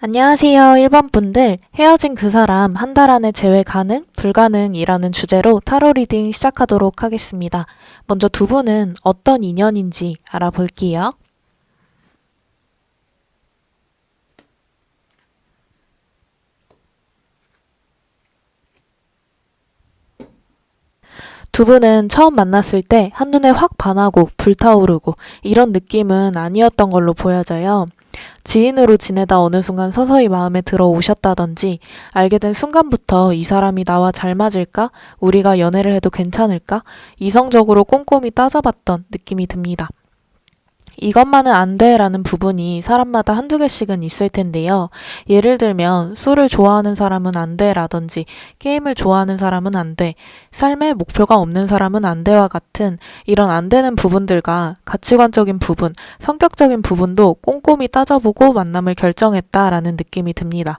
안녕하세요. 1번 분들. 헤어진 그 사람 한 달 안에 재회 가능, 불가능이라는 주제로 타로 리딩 시작하도록 하겠습니다. 먼저 두 분은 어떤 인연인지 알아볼게요. 두 분은 처음 만났을 때 한눈에 확 반하고 불타오르고 이런 느낌은 아니었던 걸로 보여져요. 지인으로 지내다 어느 순간 서서히 마음에 들어오셨다든지 알게 된 순간부터 이 사람이 나와 잘 맞을까? 우리가 연애를 해도 괜찮을까? 이성적으로 꼼꼼히 따져봤던 느낌이 듭니다. 이것만은 안 돼 라는 부분이 사람마다 한두 개씩은 있을 텐데요. 예를 들면 술을 좋아하는 사람은 안 돼 라든지 게임을 좋아하는 사람은 안 돼, 삶에 목표가 없는 사람은 안 돼와 같은 이런 안 되는 부분들과 가치관적인 부분, 성격적인 부분도 꼼꼼히 따져보고 만남을 결정했다라는 느낌이 듭니다.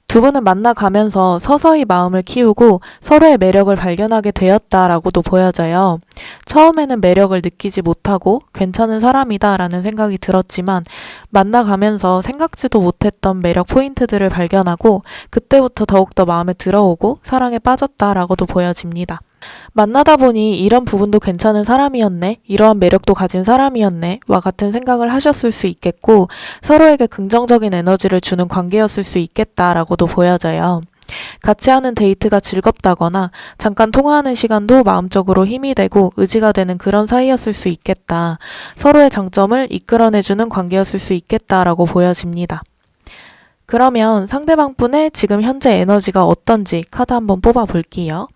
두 분은 만나가면서 서서히 마음을 키우고 서로의 매력을 발견하게 되었다라고도 보여져요. 처음에는 매력을 느끼지 못하고 괜찮은 사람이다라는 생각이 들었지만 만나가면서 생각지도 못했던 매력 포인트들을 발견하고 그때부터 더욱더 마음에 들어오고 사랑에 빠졌다라고도 보여집니다. 만나다 보니 이런 부분도 괜찮은 사람이었네, 이러한 매력도 가진 사람이었네 와 같은 생각을 하셨을 수 있겠고 서로에게 긍정적인 에너지를 주는 관계였을 수 있겠다라고도 보여져요. 같이 하는 데이트가 즐겁다거나 잠깐 통화하는 시간도 마음적으로 힘이 되고 의지가 되는 그런 사이였을 수 있겠다. 서로의 장점을 이끌어내주는 관계였을 수 있겠다라고 보여집니다. 그러면 상대방 분의 지금 현재 에너지가 어떤지 카드 한번 뽑아 볼게요.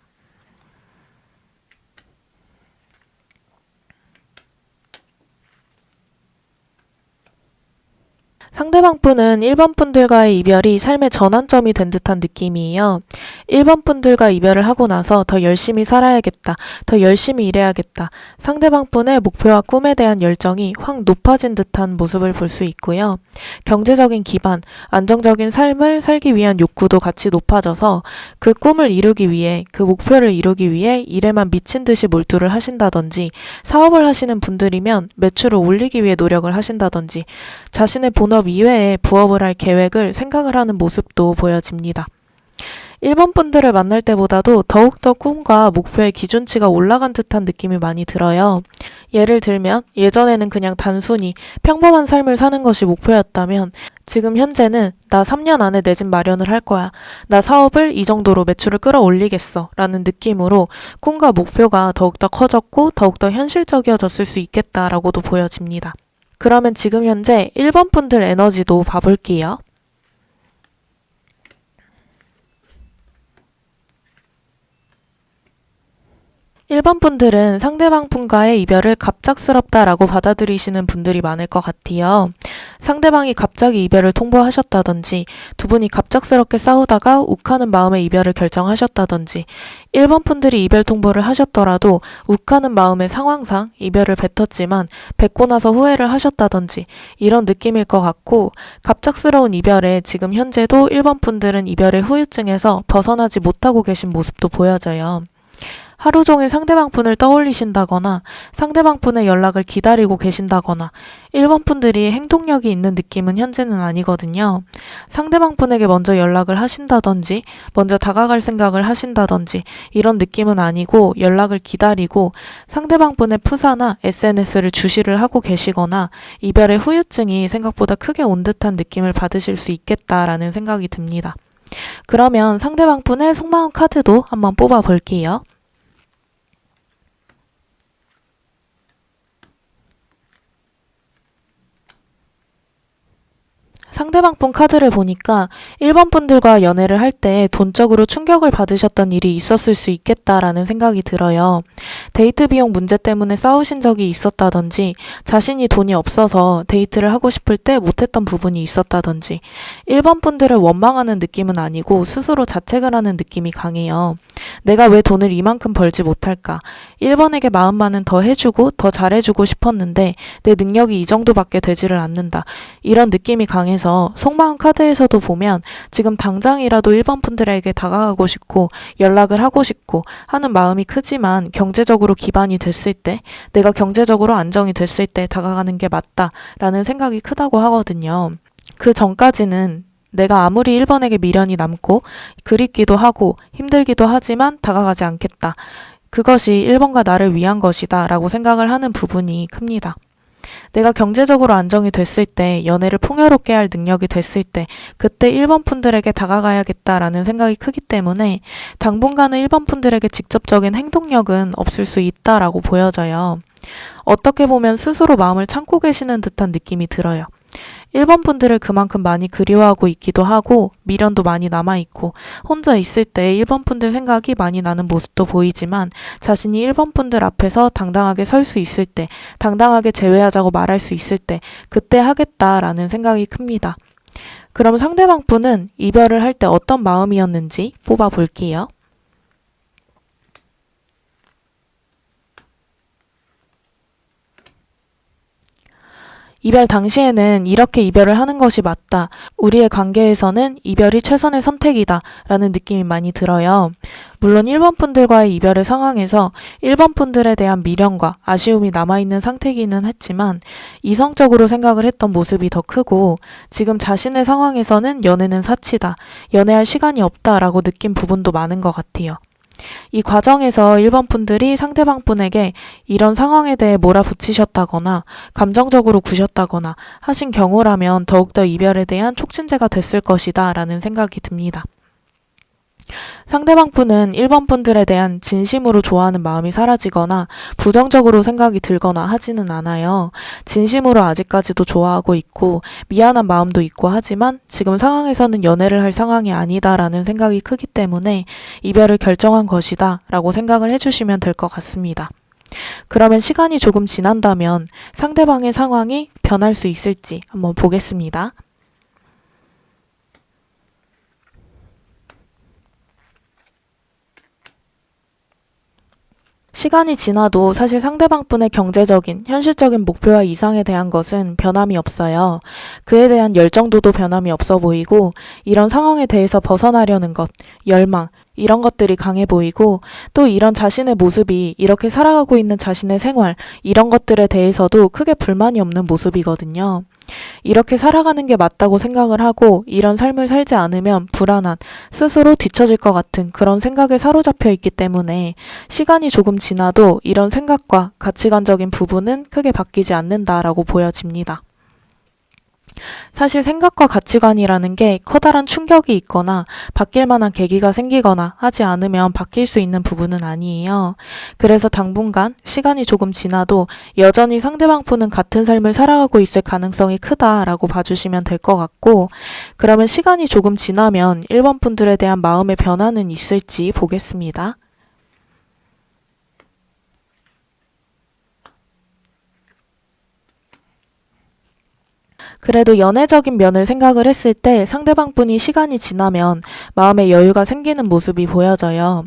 상대방 분은 1번 분들과의 이별이 삶의 전환점이 된 듯한 느낌이에요. 1번 분들과 이별을 하고 나서 더 열심히 살아야겠다, 더 열심히 일해야겠다. 상대방 분의 목표와 꿈에 대한 열정이 확 높아진 듯한 모습을 볼 수 있고요. 경제적인 기반, 안정적인 삶을 살기 위한 욕구도 같이 높아져서 그 꿈을 이루기 위해, 그 목표를 이루기 위해 일에만 미친 듯이 몰두를 하신다든지, 사업을 하시는 분들이면 매출을 올리기 위해 노력을 하신다든지, 자신의 본업 이외에 부업을 할 계획을 생각을 하는 모습도 보여집니다. 1번 분들을 만날 때보다도 더욱더 꿈과 목표의 기준치가 올라간 듯한 느낌이 많이 들어요. 예를 들면 예전에는 그냥 단순히 평범한 삶을 사는 것이 목표였다면 지금 현재는 나 3년 안에 내 집 마련을 할 거야, 나 사업을 이 정도로 매출을 끌어올리겠어 라는 느낌으로 꿈과 목표가 더욱더 커졌고 더욱더 현실적이어졌을 수 있겠다라고도 보여집니다. 그러면 지금 현재 1번 분들 에너지도 봐볼게요. 1번 분들은 상대방 분과의 이별을 갑작스럽다라고 받아들이시는 분들이 많을 것 같아요. 상대방이 갑자기 이별을 통보하셨다든지 두 분이 갑작스럽게 싸우다가 욱하는 마음에 이별을 결정하셨다든지 1번 분들이 이별 통보를 하셨더라도 욱하는 마음의 상황상 이별을 뱉었지만 뱉고 나서 후회를 하셨다든지 이런 느낌일 것 같고 갑작스러운 이별에 지금 현재도 1번 분들은 이별의 후유증에서 벗어나지 못하고 계신 모습도 보여져요. 하루 종일 상대방 분을 떠올리신다거나 상대방 분의 연락을 기다리고 계신다거나 1번 분들이 행동력이 있는 느낌은 현재는 아니거든요. 상대방 분에게 먼저 연락을 하신다든지 먼저 다가갈 생각을 하신다든지 이런 느낌은 아니고 연락을 기다리고 상대방 분의 프사나 SNS를 주시를 하고 계시거나 이별의 후유증이 생각보다 크게 온 듯한 느낌을 받으실 수 있겠다라는 생각이 듭니다. 그러면 상대방 분의 속마음 카드도 한번 뽑아 볼게요. 상대방 분 카드를 보니까 1번 분들과 연애를 할 때 돈적으로 충격을 받으셨던 일이 있었을 수 있겠다라는 생각이 들어요. 데이트 비용 문제 때문에 싸우신 적이 있었다든지 자신이 돈이 없어서 데이트를 하고 싶을 때 못했던 부분이 있었다든지 1번 분들을 원망하는 느낌은 아니고 스스로 자책을 하는 느낌이 강해요. 내가 왜 돈을 이만큼 벌지 못할까? 1번에게 마음만은 더 해주고 더 잘해주고 싶었는데 내 능력이 이 정도밖에 되지를 않는다. 이런 느낌이 강해서 속마음 카드에서도 보면 지금 당장이라도 1번 분들에게 다가가고 싶고 연락을 하고 싶고 하는 마음이 크지만 경제적으로 기반이 됐을 때 내가 경제적으로 안정이 됐을 때 다가가는 게 맞다라는 생각이 크다고 하거든요. 그 전까지는 내가 아무리 1번에게 미련이 남고 그립기도 하고 힘들기도 하지만 다가가지 않겠다. 그것이 1번과 나를 위한 것이다 라고 생각을 하는 부분이 큽니다. 내가 경제적으로 안정이 됐을 때, 연애를 풍요롭게 할 능력이 됐을 때, 그때 1번 분들에게 다가가야겠다라는 생각이 크기 때문에 당분간은 1번 분들에게 직접적인 행동력은 없을 수 있다라고 보여져요. 어떻게 보면 스스로 마음을 참고 계시는 듯한 느낌이 들어요. 1번 분들을 그만큼 많이 그리워하고 있기도 하고 미련도 많이 남아있고 혼자 있을 때 1번 분들 생각이 많이 나는 모습도 보이지만 자신이 1번 분들 앞에서 당당하게 설 수 있을 때, 당당하게 제외하자고 말할 수 있을 때 그때 하겠다라는 생각이 큽니다. 그럼 상대방 분은 이별을 할 때 어떤 마음이었는지 뽑아볼게요. 이별 당시에는 이렇게 이별을 하는 것이 맞다. 우리의 관계에서는 이별이 최선의 선택이다. 라는 느낌이 많이 들어요. 물론 1번 분들과의 이별의 상황에서 1번 분들에 대한 미련과 아쉬움이 남아있는 상태이기는 했지만 이성적으로 생각을 했던 모습이 더 크고 지금 자신의 상황에서는 연애는 사치다. 연애할 시간이 없다. 라고 느낀 부분도 많은 것 같아요. 이 과정에서 1번 분들이 상대방 분에게 이런 상황에 대해 몰아붙이셨다거나 감정적으로 구셨다거나 하신 경우라면 더욱더 이별에 대한 촉진제가 됐을 것이다 라는 생각이 듭니다. 상대방 분은 1번 분들에 대한 진심으로 좋아하는 마음이 사라지거나 부정적으로 생각이 들거나 하지는 않아요. 진심으로 아직까지도 좋아하고 있고 미안한 마음도 있고 하지만 지금 상황에서는 연애를 할 상황이 아니다라는 생각이 크기 때문에 이별을 결정한 것이다 라고 생각을 해주시면 될 것 같습니다. 그러면 시간이 조금 지난다면 상대방의 상황이 변할 수 있을지 한번 보겠습니다. 시간이 지나도 사실 상대방 분의 경제적인, 현실적인 목표와 이상에 대한 것은 변함이 없어요. 그에 대한 열정도도 변함이 없어 보이고 이런 상황에 대해서 벗어나려는 것, 열망, 이런 것들이 강해 보이고 또 이런 자신의 모습이 이렇게 살아가고 있는 자신의 생활, 이런 것들에 대해서도 크게 불만이 없는 모습이거든요. 이렇게 살아가는 게 맞다고 생각을 하고 이런 삶을 살지 않으면 불안한, 스스로 뒤처질 것 같은 그런 생각에 사로잡혀 있기 때문에 시간이 조금 지나도 이런 생각과 가치관적인 부분은 크게 바뀌지 않는다라고 보여집니다. 사실 생각과 가치관이라는 게 커다란 충격이 있거나 바뀔 만한 계기가 생기거나 하지 않으면 바뀔 수 있는 부분은 아니에요. 그래서 당분간 시간이 조금 지나도 여전히 상대방 분은 같은 삶을 살아가고 있을 가능성이 크다라고 봐주시면 될 것 같고 그러면 시간이 조금 지나면 1번 분들에 대한 마음의 변화는 있을지 보겠습니다. 그래도 연애적인 면을 생각을 했을 때 상대방 분이 시간이 지나면 마음의 여유가 생기는 모습이 보여져요.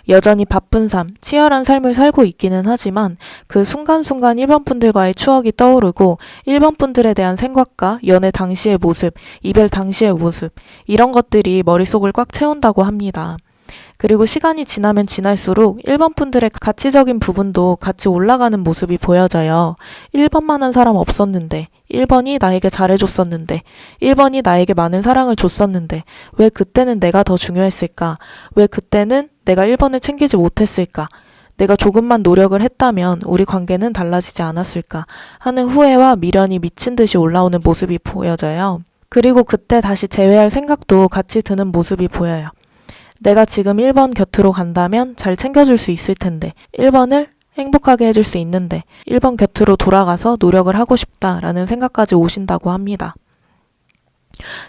여전히 바쁜 삶, 치열한 삶을 살고 있기는 하지만 그 순간순간 1번 분들과의 추억이 떠오르고 1번 분들에 대한 생각과 연애 당시의 모습, 이별 당시의 모습 이런 것들이 머릿속을 꽉 채운다고 합니다. 그리고 시간이 지나면 지날수록 1번 분들의 가치적인 부분도 같이 올라가는 모습이 보여져요. 1번만한 사람 없었는데, 1번이 나에게 잘해줬었는데, 1번이 나에게 많은 사랑을 줬었는데, 왜 그때는 내가 더 중요했을까? 왜 그때는 내가 1번을 챙기지 못했을까? 내가 조금만 노력을 했다면 우리 관계는 달라지지 않았을까? 하는 후회와 미련이 미친 듯이 올라오는 모습이 보여져요. 그리고 그때 다시 재회할 생각도 같이 드는 모습이 보여요. 내가 지금 1번 곁으로 간다면 잘 챙겨줄 수 있을 텐데 1번을 행복하게 해줄 수 있는데 1번 곁으로 돌아가서 노력을 하고 싶다라는 생각까지 오신다고 합니다.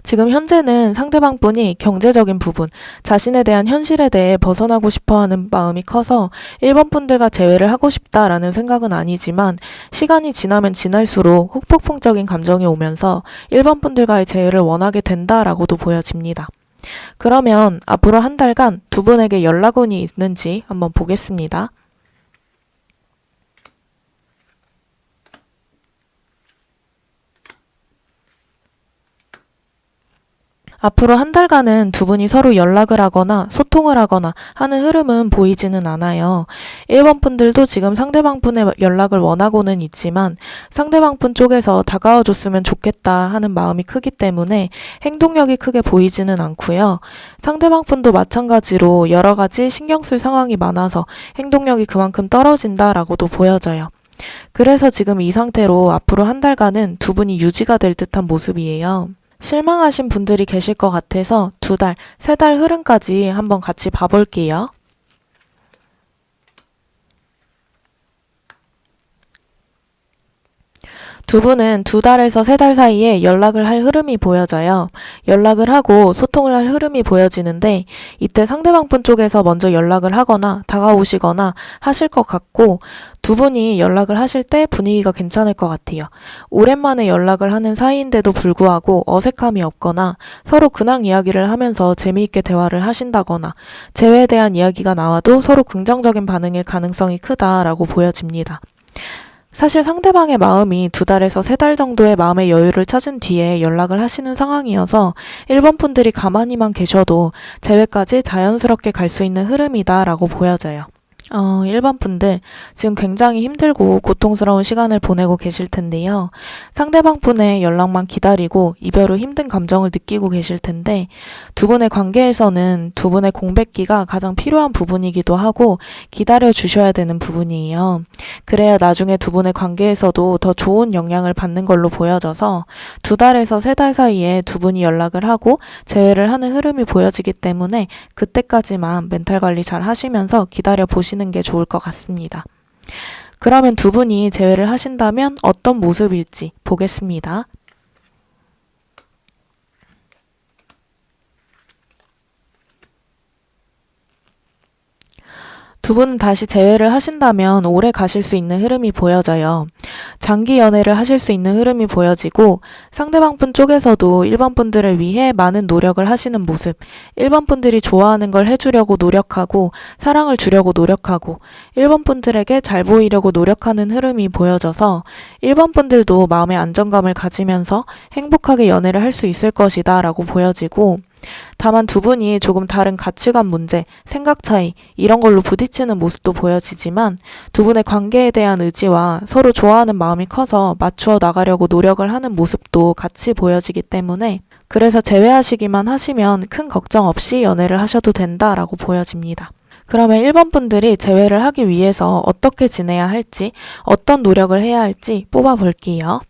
지금 현재는 상대방 분이 경제적인 부분, 자신에 대한 현실에 대해 벗어나고 싶어하는 마음이 커서 1번 분들과 재회를 하고 싶다라는 생각은 아니지만 시간이 지나면 지날수록 후폭풍적인 감정이 오면서 1번 분들과의 재회를 원하게 된다라고도 보여집니다. 그러면 앞으로 한 달간 두 분에게 연락운이 있는지 한번 보겠습니다. 앞으로 한 달간은 두 분이 서로 연락을 하거나 소통을 하거나 하는 흐름은 보이지는 않아요. 1번 분들도 지금 상대방 분의 연락을 원하고는 있지만 상대방 분 쪽에서 다가와 줬으면 좋겠다 하는 마음이 크기 때문에 행동력이 크게 보이지는 않고요. 상대방 분도 마찬가지로 여러 가지 신경 쓸 상황이 많아서 행동력이 그만큼 떨어진다라고도 보여져요. 그래서 지금 이 상태로 앞으로 한 달간은 두 분이 유지가 될 듯한 모습이에요. 실망하신 분들이 계실 것 같아서 2달, 3달 흐름까지 한번 같이 봐볼게요. 두 분은 2달에서 3달 사이에 연락을 할 흐름이 보여져요. 연락을 하고 소통을 할 흐름이 보여지는데 이때 상대방 분 쪽에서 먼저 연락을 하거나 다가오시거나 하실 것 같고 두 분이 연락을 하실 때 분위기가 괜찮을 것 같아요. 오랜만에 연락을 하는 사이인데도 불구하고 어색함이 없거나 서로 근황 이야기를 하면서 재미있게 대화를 하신다거나 재회에 대한 이야기가 나와도 서로 긍정적인 반응일 가능성이 크다라고 보여집니다. 사실 상대방의 마음이 2달에서 3달 정도의 마음의 여유를 찾은 뒤에 연락을 하시는 상황이어서 1번 분들이 가만히만 계셔도 재회까지 자연스럽게 갈 수 있는 흐름이다라고 보여져요. 1번 분들 지금 굉장히 힘들고 고통스러운 시간을 보내고 계실 텐데요. 상대방 분의 연락만 기다리고 이별 후 힘든 감정을 느끼고 계실 텐데 두 분의 관계에서는 두 분의 공백기가 가장 필요한 부분이기도 하고 기다려 주셔야 되는 부분이에요. 그래야 나중에 두 분의 관계에서도 더 좋은 영향을 받는 걸로 보여져서 2달에서 3달 사이에 두 분이 연락을 하고 재회를 하는 흐름이 보여지기 때문에 그때까지만 멘탈 관리 잘 하시면서 기다려 보시는 게 좋을 것 같습니다. 그러면 두 분이 재회를 하신다면 어떤 모습일지 보겠습니다. 두 분은 다시 재회를 하신다면 오래 가실 수 있는 흐름이 보여져요. 장기 연애를 하실 수 있는 흐름이 보여지고 상대방 분 쪽에서도 1번 분들을 위해 많은 노력을 하시는 모습, 1번 분들이 좋아하는 걸 해주려고 노력하고 사랑을 주려고 노력하고 1번 분들에게 잘 보이려고 노력하는 흐름이 보여져서 1번 분들도 마음의 안정감을 가지면서 행복하게 연애를 할 수 있을 것이다 라고 보여지고 다만 두 분이 조금 다른 가치관 문제, 생각 차이 이런 걸로 부딪히는 모습도 보여지지만 두 분의 관계에 대한 의지와 서로 좋아하는 마음이 커서 맞추어 나가려고 노력을 하는 모습도 같이 보여지기 때문에 그래서 재회하시기만 하시면 큰 걱정 없이 연애를 하셔도 된다라고 보여집니다. 그러면 1번 분들이 재회를 하기 위해서 어떻게 지내야 할지, 어떤 노력을 해야 할지 뽑아볼게요.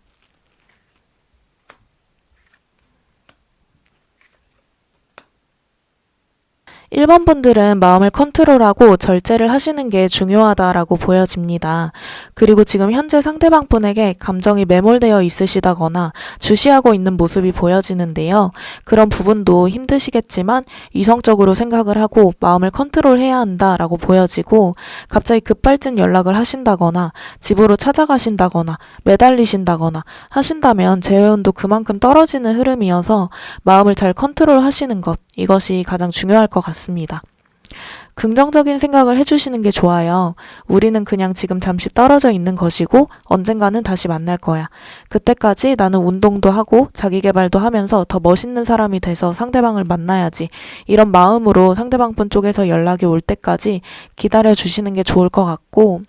1번 분들은 마음을 컨트롤하고 절제를 하시는 게 중요하다라고 보여집니다. 그리고 지금 현재 상대방 분에게 감정이 매몰되어 있으시다거나 주시하고 있는 모습이 보여지는데요. 그런 부분도 힘드시겠지만 이성적으로 생각을 하고 마음을 컨트롤해야 한다라고 보여지고 갑자기 급발진 연락을 하신다거나 집으로 찾아가신다거나 매달리신다거나 하신다면 재회운도 그만큼 떨어지는 흐름이어서 마음을 잘 컨트롤하시는 것 이것이 가장 중요할 것 같습니다. 긍정적인 생각을 해주시는 게 좋아요. 우리는 그냥 지금 잠시 떨어져 있는 것이고 언젠가는 다시 만날 거야. 그때까지 나는 운동도 하고 자기계발도 하면서 더 멋있는 사람이 돼서 상대방을 만나야지. 이런 마음으로 상대방 분 쪽에서 연락이 올 때까지 기다려 주시는 게 좋을 것 같고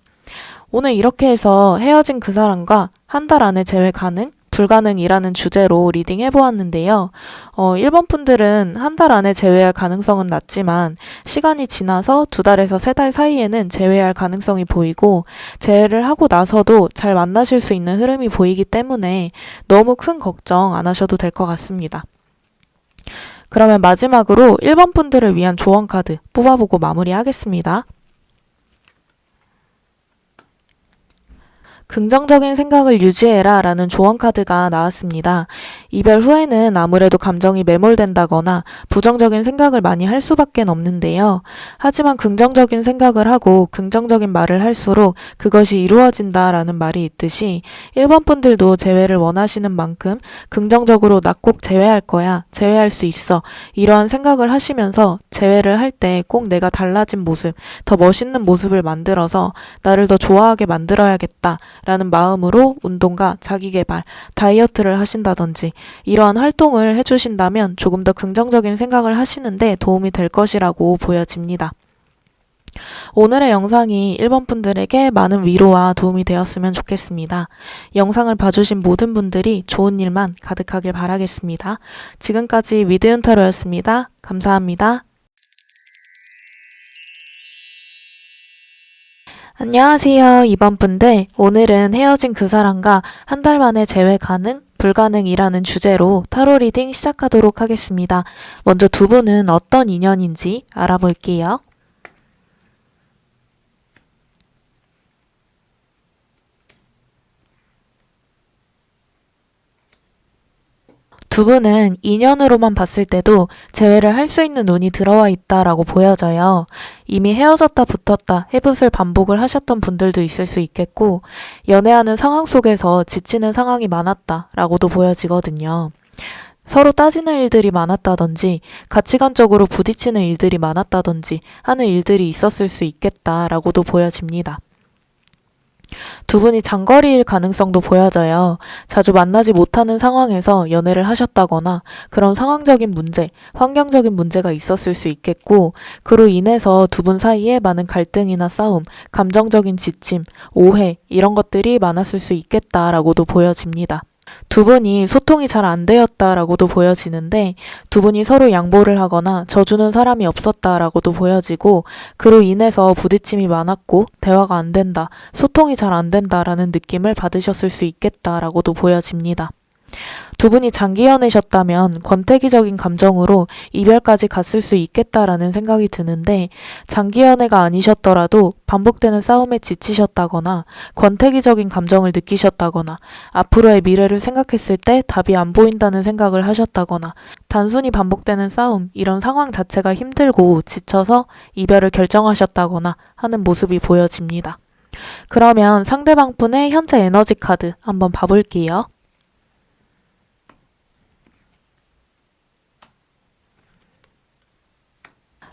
오늘 이렇게 해서 헤어진 그 사람과 한 달 안에 재회 가능? 불가능이라는 주제로 리딩 해보았는데요. 1번 분들은 한 달 안에 재회할 가능성은 낮지만 시간이 지나서 2달에서 3달 사이에는 재회할 가능성이 보이고 재회를 하고 나서도 잘 만나실 수 있는 흐름이 보이기 때문에 너무 큰 걱정 안 하셔도 될 것 같습니다. 그러면 마지막으로 1번 분들을 위한 조언 카드 뽑아보고 마무리하겠습니다. 긍정적인 생각을 유지해라 라는 조언 카드가 나왔습니다. 이별 후에는 아무래도 감정이 매몰된다거나 부정적인 생각을 많이 할 수밖에 없는데요. 하지만 긍정적인 생각을 하고 긍정적인 말을 할수록 그것이 이루어진다라는 말이 있듯이 1번 분들도 재회를 원하시는 만큼 긍정적으로 나 꼭 재회할 거야, 재회할 수 있어 이러한 생각을 하시면서 재회를 할 때 꼭 내가 달라진 모습, 더 멋있는 모습을 만들어서 나를 더 좋아하게 만들어야겠다 라는 마음으로 운동과 자기계발, 다이어트를 하신다든지 이러한 활동을 해주신다면 조금 더 긍정적인 생각을 하시는데 도움이 될 것이라고 보여집니다. 오늘의 영상이 1번 분들에게 많은 위로와 도움이 되었으면 좋겠습니다. 영상을 봐주신 모든 분들이 좋은 일만 가득하길 바라겠습니다. 지금까지 위드윤타로였습니다. 감사합니다. 안녕하세요. 2번 분들. 오늘은 헤어진 그 사람과 한 달 만에 재회 가능? 불가능이라는 주제로 타로 리딩 시작하도록 하겠습니다. 먼저 두 분은 어떤 인연인지 알아볼게요. 두 분은 인연으로만 봤을 때도 재회를 할 수 있는 운이 들어와 있다라고 보여져요. 이미 헤어졌다 붙었다 해붓을 반복을 하셨던 분들도 있을 수 있겠고, 연애하는 상황 속에서 지치는 상황이 많았다라고도 보여지거든요. 서로 따지는 일들이 많았다든지 가치관적으로 부딪히는 일들이 많았다든지 하는 일들이 있었을 수 있겠다라고도 보여집니다. 두 분이 장거리일 가능성도 보여져요. 자주 만나지 못하는 상황에서 연애를 하셨다거나 그런 상황적인 문제, 환경적인 문제가 있었을 수 있겠고, 그로 인해서 두 분 사이에 많은 갈등이나 싸움, 감정적인 지침, 오해 이런 것들이 많았을 수 있겠다라고도 보여집니다. 두 분이 소통이 잘 안 되었다라고도 보여지는데, 두 분이 서로 양보를 하거나 져주는 사람이 없었다라고도 보여지고, 그로 인해서 부딪힘이 많았고 대화가 안 된다, 소통이 잘 안 된다라는 느낌을 받으셨을 수 있겠다라고도 보여집니다. 두 분이 장기 연애셨다면 권태기적인 감정으로 이별까지 갔을 수 있겠다라는 생각이 드는데, 장기 연애가 아니셨더라도 반복되는 싸움에 지치셨다거나 권태기적인 감정을 느끼셨다거나 앞으로의 미래를 생각했을 때 답이 안 보인다는 생각을 하셨다거나 단순히 반복되는 싸움, 이런 상황 자체가 힘들고 지쳐서 이별을 결정하셨다거나 하는 모습이 보여집니다. 그러면 상대방 분의 현재 에너지 카드 한번 봐볼게요.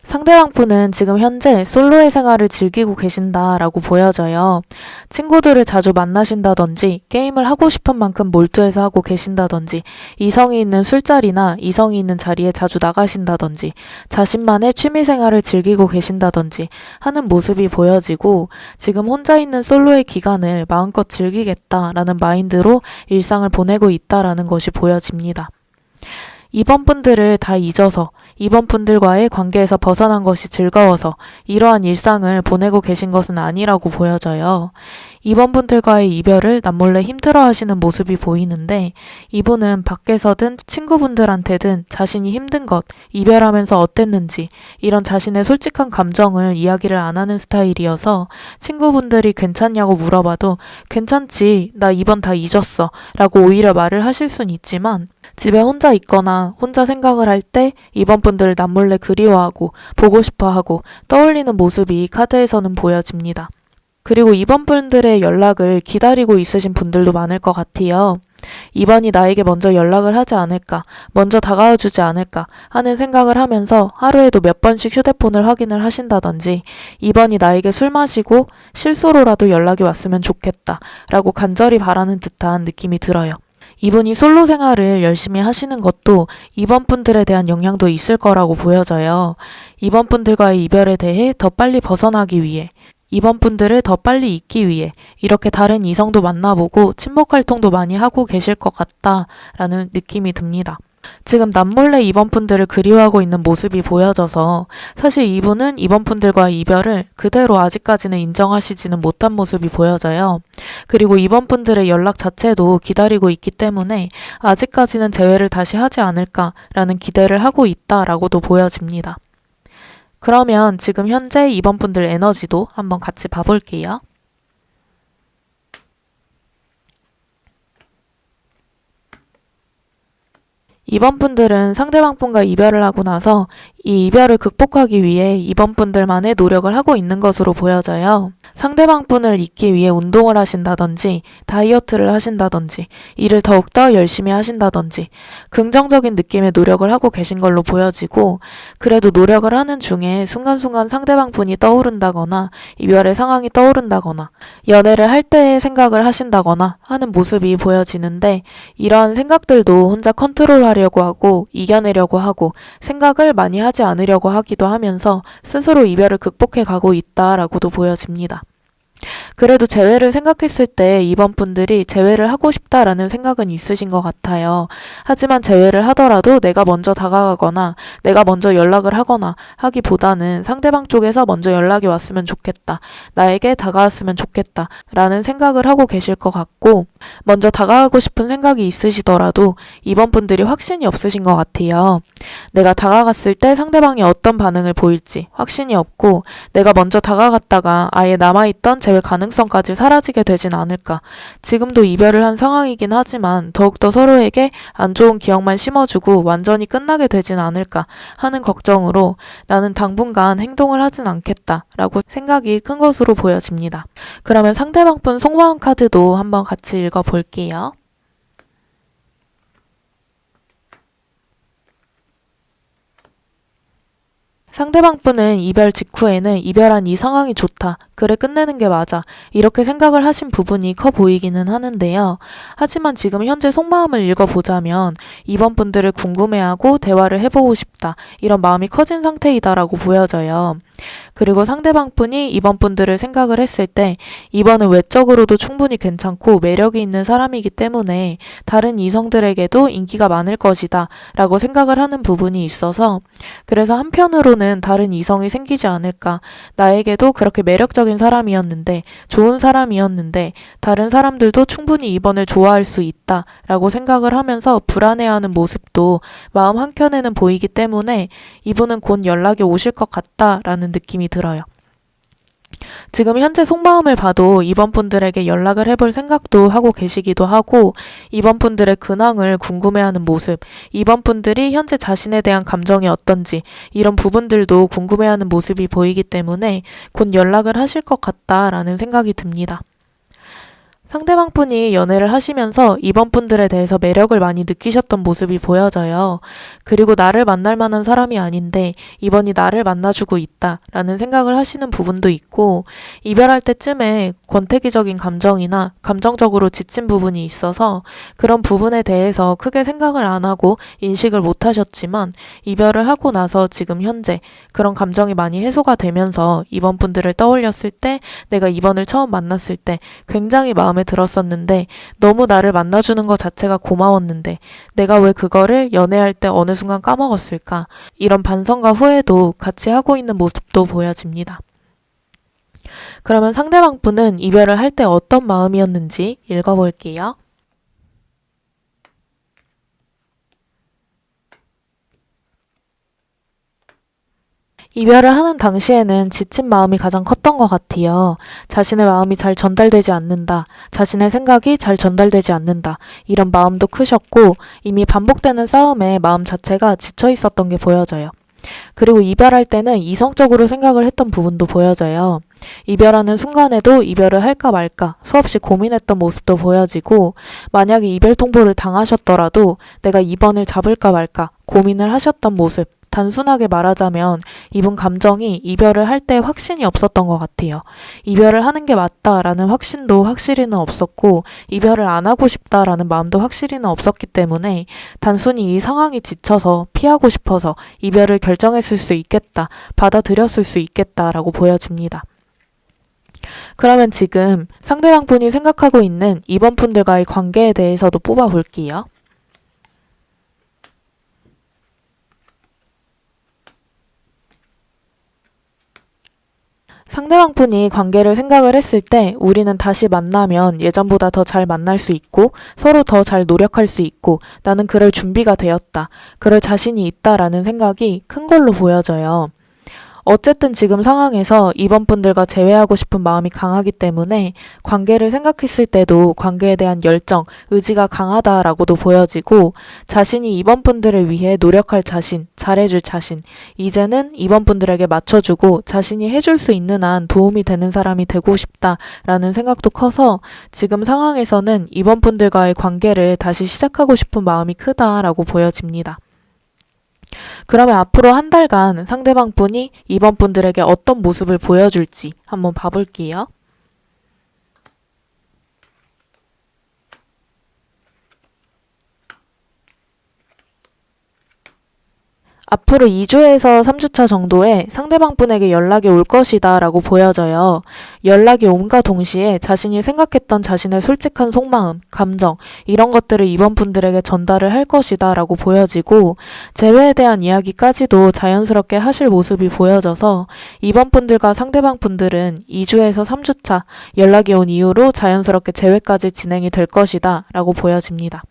상대방 분은 지금 현재 솔로의 생활을 즐기고 계신다라고 보여져요. 친구들을 자주 만나신다든지 게임을 하고 싶은 만큼 몰두해서 하고 계신다든지 이성이 있는 술자리나 이성이 있는 자리에 자주 나가신다든지 자신만의 취미 생활을 즐기고 계신다든지 하는 모습이 보여지고, 지금 혼자 있는 솔로의 기간을 마음껏 즐기겠다라는 마인드로 일상을 보내고 있다라는 것이 보여집니다. 이번 분들을 다 잊어서 이번 분들과의 관계에서 벗어난 것이 즐거워서 이러한 일상을 보내고 계신 것은 아니라고 보여져요. 이번 분들과의 이별을 남몰래 힘들어 하시는 모습이 보이는데, 이분은 밖에서든 친구분들한테든 자신이 힘든 것, 이별하면서 어땠는지 이런 자신의 솔직한 감정을 이야기를 안 하는 스타일이어서, 친구분들이 괜찮냐고 물어봐도 괜찮지, 나 이번 다 잊었어 라고 오히려 말을 하실 순 있지만, 집에 혼자 있거나 혼자 생각을 할 때 이번 분들을 남몰래 그리워하고 보고 싶어하고 떠올리는 모습이 카드에서는 보여집니다. 그리고 이번 분들의 연락을 기다리고 있으신 분들도 많을 것 같아요. 이번이 나에게 먼저 연락을 하지 않을까, 먼저 다가와 주지 않을까 하는 생각을 하면서 하루에도 몇 번씩 휴대폰을 확인을 하신다든지, 이번이 나에게 술 마시고 실수로라도 연락이 왔으면 좋겠다 라고 간절히 바라는 듯한 느낌이 들어요. 이분이 솔로 생활을 열심히 하시는 것도 이번 분들에 대한 영향도 있을 거라고 보여져요. 이번 분들과의 이별에 대해 더 빨리 벗어나기 위해, 이번 분들을 더 빨리 잊기 위해 이렇게 다른 이성도 만나보고 친목 활동도 많이 하고 계실 것 같다라는 느낌이 듭니다. 지금 남몰래 이번 분들을 그리워하고 있는 모습이 보여져서, 사실 이분은 이번 분들과의 이별을 그대로 아직까지는 인정하시지는 못한 모습이 보여져요. 그리고 이번 분들의 연락 자체도 기다리고 있기 때문에 아직까지는 재회를 다시 하지 않을까라는 기대를 하고 있다라고도 보여집니다. 그러면 지금 현재 이번 분들 에너지도 한번 같이 봐볼게요. 이번 분들은 상대방 분과 이별을 하고 나서 이 이별을 극복하기 위해 이번 분들만의 노력을 하고 있는 것으로 보여져요. 상대방 분을 잊기 위해 운동을 하신다든지 다이어트를 하신다든지 일을 더욱더 열심히 하신다든지 긍정적인 느낌의 노력을 하고 계신 걸로 보여지고, 그래도 노력을 하는 중에 순간순간 상대방 분이 떠오른다거나 이별의 상황이 떠오른다거나 연애를 할 때의 생각을 하신다거나 하는 모습이 보여지는데, 이러한 생각들도 혼자 컨트롤하려고 하고 이겨내려고 하고 생각을 많이 하지 않으려고 하기도 하면서 스스로 이별을 극복해 가고 있다라고도 보여집니다. 그래도 재회를 생각했을 때 이번 분들이 재회를 하고 싶다라는 생각은 있으신 것 같아요. 하지만 재회를 하더라도 내가 먼저 다가가거나 내가 먼저 연락을 하거나 하기보다는 상대방 쪽에서 먼저 연락이 왔으면 좋겠다, 나에게 다가왔으면 좋겠다 라는 생각을 하고 계실 것 같고, 먼저 다가가고 싶은 생각이 있으시더라도 이번 분들이 확신이 없으신 것 같아요. 내가 다가갔을 때 상대방이 어떤 반응을 보일지 확신이 없고, 내가 먼저 다가갔다가 아예 남아있던 재회 가능성까지 사라지게 되진 않을까. 지금도 이별을 한 상황이긴 하지만 더욱더 서로에게 안 좋은 기억만 심어주고 완전히 끝나게 되진 않을까 하는 걱정으로 나는 당분간 행동을 하진 않겠다 라고 생각이 큰 것으로 보여집니다. 그러면 상대방 분 속마음 카드도 한번 같이 읽어볼게요. 상대방 분은 이별 직후에는 이별한 이 상황이 좋다, 그래 끝내는 게 맞아, 이렇게 생각을 하신 부분이 커 보이기는 하는데요. 하지만 지금 현재 속마음을 읽어보자면 이번 분들을 궁금해하고 대화를 해보고 싶다, 이런 마음이 커진 상태이다라고 보여져요. 그리고 상대방 분이 이번 분들을 생각을 했을 때 이번은 외적으로도 충분히 괜찮고 매력이 있는 사람이기 때문에 다른 이성들에게도 인기가 많을 것이다 라고 생각을 하는 부분이 있어서, 그래서 한편으로는 다른 이성이 생기지 않을까, 나에게도 그렇게 매력적인 사람이었는데 좋은 사람이었는데 다른 사람들도 충분히 이번을 좋아할 수 있다 라고 생각을 하면서 불안해하는 모습도 마음 한켠에는 보이기 때문에 이분은 곧 연락이 오실 것 같다라는 느낌이 들어요. 지금 현재 속마음을 봐도 이번 분들에게 연락을 해볼 생각도 하고 계시기도 하고, 이번 분들의 근황을 궁금해하는 모습, 이번 분들이 현재 자신에 대한 감정이 어떤지 이런 부분들도 궁금해하는 모습이 보이기 때문에 곧 연락을 하실 것 같다라는 생각이 듭니다. 상대방 분이 연애를 하시면서 이번 분들에 대해서 매력을 많이 느끼셨던 모습이 보여져요. 그리고 나를 만날 만한 사람이 아닌데 이번이 나를 만나주고 있다라는 생각을 하시는 부분도 있고, 이별할 때쯤에 권태기적인 감정이나 감정적으로 지친 부분이 있어서 그런 부분에 대해서 크게 생각을 안 하고 인식을 못 하셨지만, 이별을 하고 나서 지금 현재 그런 감정이 많이 해소가 되면서 이번 분들을 떠올렸을 때, 내가 이번을 처음 만났을 때 굉장히 마음에 들었었는데 너무 나를 만나주는 것 자체가 고마웠는데 내가 왜 그거를 연애할 때 어느 순간 까먹었을까, 이런 반성과 후회도 같이 하고 있는 모습도 보여집니다. 그러면 상대방 분은 이별을 할 때 어떤 마음이었는지 읽어볼게요. 이별을 하는 당시에는 지친 마음이 가장 컸던 것 같아요. 자신의 마음이 잘 전달되지 않는다, 자신의 생각이 잘 전달되지 않는다, 이런 마음도 크셨고, 이미 반복되는 싸움에 마음 자체가 지쳐 있었던 게 보여져요. 그리고 이별할 때는 이성적으로 생각을 했던 부분도 보여져요. 이별하는 순간에도 이별을 할까 말까 수없이 고민했던 모습도 보여지고, 만약에 이별 통보를 당하셨더라도 내가 이번을 잡을까 말까 고민을 하셨던 모습, 단순하게 말하자면 이분 감정이 이별을 할 때 확신이 없었던 것 같아요. 이별을 하는 게 맞다라는 확신도 확실히는 없었고, 이별을 안 하고 싶다라는 마음도 확실히는 없었기 때문에 단순히 이 상황이 지쳐서 피하고 싶어서 이별을 결정했을 수 있겠다, 받아들였을 수 있겠다라고 보여집니다. 그러면 지금 상대방 분이 생각하고 있는 이번 분들과의 관계에 대해서도 뽑아볼게요. 상대방 분이 관계를 생각을 했을 때 우리는 다시 만나면 예전보다 더 잘 만날 수 있고 서로 더 잘 노력할 수 있고 나는 그럴 준비가 되었다, 그럴 자신이 있다라는 생각이 큰 걸로 보여져요. 어쨌든 지금 상황에서 이번 분들과 재회하고 싶은 마음이 강하기 때문에 관계를 생각했을 때도 관계에 대한 열정, 의지가 강하다라고도 보여지고 자신이 이번 분들을 위해 노력할 자신, 잘해줄 자신, 이제는 이번 분들에게 맞춰주고 자신이 해줄 수 있는 한 도움이 되는 사람이 되고 싶다라는 생각도 커서 지금 상황에서는 이번 분들과의 관계를 다시 시작하고 싶은 마음이 크다라고 보여집니다. 그러면 앞으로 한 달간 상대방 분이 이번 분들에게 어떤 모습을 보여줄지 한번 봐볼게요. 앞으로 2주에서 3주차 정도에 상대방 분에게 연락이 올 것이다 라고 보여져요. 연락이 옴과 동시에 자신이 생각했던 자신의 솔직한 속마음, 감정, 이런 것들을 이번 분들에게 전달을 할 것이다 라고 보여지고 재회에 대한 이야기까지도 자연스럽게 하실 모습이 보여져서 이번 분들과 상대방 분들은 2주에서 3주차 연락이 온 이후로 자연스럽게 재회까지 진행이 될 것이다 라고 보여집니다.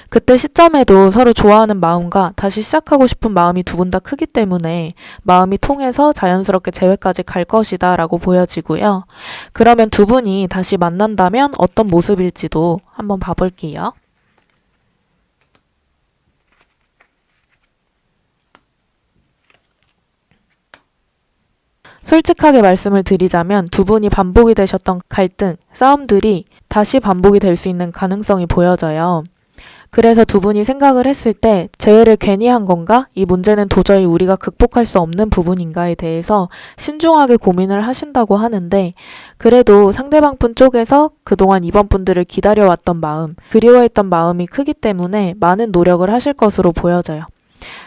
그때 시점에도 서로 좋아하는 마음과 다시 시작하고 싶은 마음이 두 분 다 크기 때문에 마음이 통해서 자연스럽게 재회까지 갈 것이다 라고 보여지고요. 그러면 두 분이 다시 만난다면 어떤 모습일지도 한번 봐볼게요. 솔직하게 말씀을 드리자면 두 분이 반복이 되셨던 갈등, 싸움들이 다시 반복이 될 수 있는 가능성이 보여져요. 그래서 두 분이 생각을 했을 때 재회를 괜히 한 건가? 이 문제는 도저히 우리가 극복할 수 없는 부분인가에 대해서 신중하게 고민을 하신다고 하는데 그래도 상대방 분 쪽에서 그동안 이번 분들을 기다려왔던 마음, 그리워했던 마음이 크기 때문에 많은 노력을 하실 것으로 보여져요.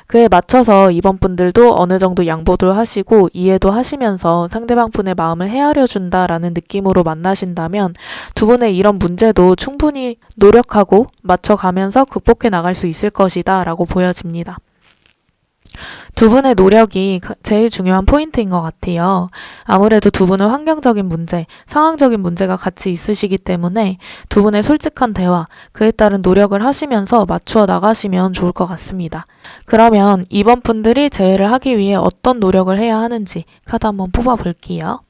그에 맞춰서 이번 분들도 어느 정도 양보도 하시고 이해도 하시면서 상대방 분의 마음을 헤아려 준다라는 느낌으로 만나신다면 두 분의 이런 문제도 충분히 노력하고 맞춰가면서 극복해 나갈 수 있을 것이다 라고 보여집니다. 두 분의 노력이 제일 중요한 포인트인 것 같아요. 아무래도 두 분은 환경적인 문제, 상황적인 문제가 같이 있으시기 때문에 두 분의 솔직한 대화, 그에 따른 노력을 하시면서 맞추어 나가시면 좋을 것 같습니다. 그러면 이번 분들이 재회를 하기 위해 어떤 노력을 해야 하는지 카드 한번 뽑아볼게요.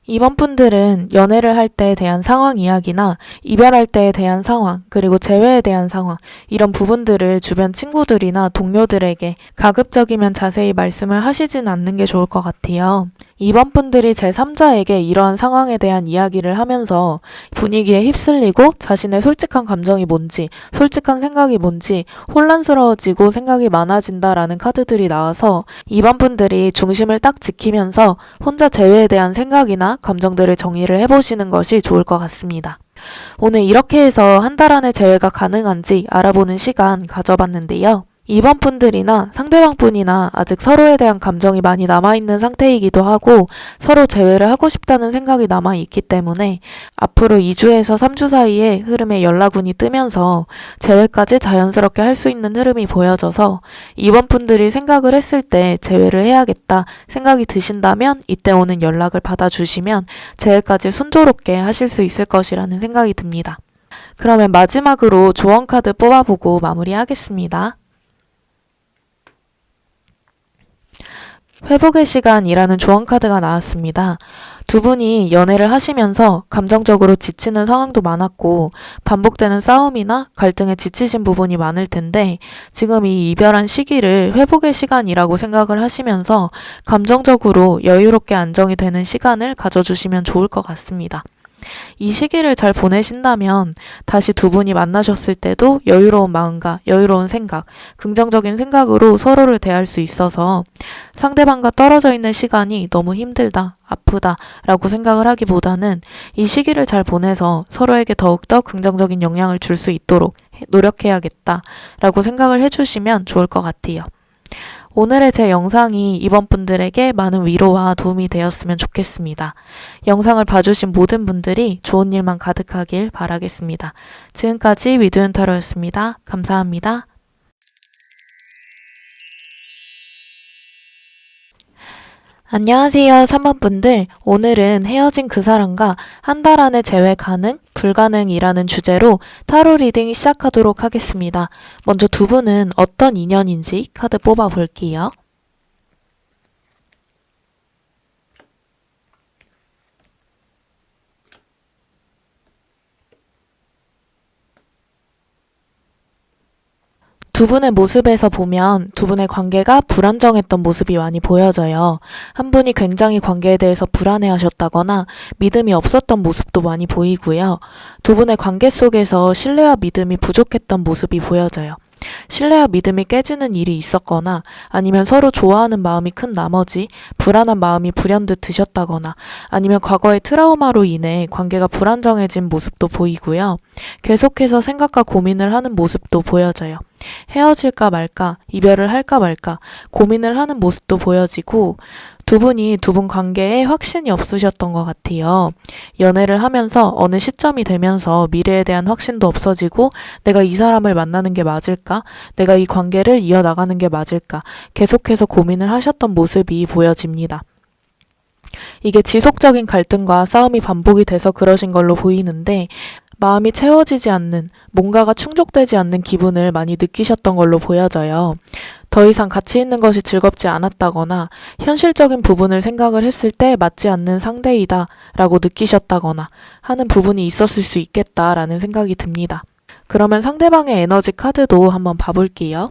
이번 분들은 연애를 할 때에 대한 상황 이야기나 이별할 때에 대한 상황, 그리고 재회에 대한 상황, 이런 부분들을 주변 친구들이나 동료들에게 가급적이면 자세히 말씀을 하시진 않는 게 좋을 것 같아요. 이번 분들이 제3자에게 이러한 상황에 대한 이야기를 하면서 분위기에 휩쓸리고 자신의 솔직한 감정이 뭔지, 솔직한 생각이 뭔지 혼란스러워지고 생각이 많아진다라는 카드들이 나와서 이번 분들이 중심을 딱 지키면서 혼자 재회에 대한 생각이나 감정들을 정리를 해보시는 것이 좋을 것 같습니다. 오늘 이렇게 해서 한 달 안에 재회가 가능한지 알아보는 시간 가져봤는데요. 이번 분들이나 상대방 분이나 아직 서로에 대한 감정이 많이 남아있는 상태이기도 하고 서로 재회를 하고 싶다는 생각이 남아있기 때문에 앞으로 2주에서 3주 사이에 흐름에 연락운이 뜨면서 재회까지 자연스럽게 할 수 있는 흐름이 보여져서 이번 분들이 생각을 했을 때 재회를 해야겠다 생각이 드신다면 이때 오는 연락을 받아주시면 재회까지 순조롭게 하실 수 있을 것이라는 생각이 듭니다. 그러면 마지막으로 조언 카드 뽑아보고 마무리하겠습니다. 회복의 시간이라는 조언 카드가 나왔습니다. 두 분이 연애를 하시면서 감정적으로 지치는 상황도 많았고 반복되는 싸움이나 갈등에 지치신 부분이 많을 텐데 지금 이 이별한 시기를 회복의 시간이라고 생각을 하시면서 감정적으로 여유롭게 안정이 되는 시간을 가져주시면 좋을 것 같습니다. 이 시기를 잘 보내신다면 다시 두 분이 만나셨을 때도 여유로운 마음과 여유로운 생각, 긍정적인 생각으로 서로를 대할 수 있어서 상대방과 떨어져 있는 시간이 너무 힘들다, 아프다 라고 생각을 하기보다는 이 시기를 잘 보내서 서로에게 더욱더 긍정적인 영향을 줄 수 있도록 노력해야겠다 라고 생각을 해주시면 좋을 것 같아요. 오늘의 제 영상이 이번 분들에게 많은 위로와 도움이 되었으면 좋겠습니다. 영상을 봐주신 모든 분들이 좋은 일만 가득하길 바라겠습니다. 지금까지 위드윤타로였습니다. 감사합니다. 안녕하세요, 3번 분들. 오늘은 헤어진 그 사람과 한 달 안에 재회 가능, 불가능이라는 주제로 타로 리딩 시작하도록 하겠습니다. 먼저 두 분은 어떤 인연인지 카드 뽑아 볼게요. 두 분의 모습에서 보면 두 분의 관계가 불안정했던 모습이 많이 보여져요. 한 분이 굉장히 관계에 대해서 불안해하셨다거나 믿음이 없었던 모습도 많이 보이고요. 두 분의 관계 속에서 신뢰와 믿음이 부족했던 모습이 보여져요. 신뢰와 믿음이 깨지는 일이 있었거나 아니면 서로 좋아하는 마음이 큰 나머지 불안한 마음이 불현듯 드셨다거나 아니면 과거의 트라우마로 인해 관계가 불안정해진 모습도 보이고요. 계속해서 생각과 고민을 하는 모습도 보여져요. 헤어질까 말까, 이별을 할까 말까 고민을 하는 모습도 보여지고 두 분이 두 분 관계에 확신이 없으셨던 것 같아요. 연애를 하면서 어느 시점이 되면서 미래에 대한 확신도 없어지고 내가 이 사람을 만나는 게 맞을까? 내가 이 관계를 이어나가는 게 맞을까? 계속해서 고민을 하셨던 모습이 보여집니다. 이게 지속적인 갈등과 싸움이 반복이 돼서 그러신 걸로 보이는데 마음이 채워지지 않는, 뭔가가 충족되지 않는 기분을 많이 느끼셨던 걸로 보여져요. 더 이상 가치 있는 것이 즐겁지 않았다거나 현실적인 부분을 생각을 했을 때 맞지 않는 상대이다 라고 느끼셨다거나 하는 부분이 있었을 수 있겠다라는 생각이 듭니다. 그러면 상대방의 에너지 카드도 한번 봐볼게요.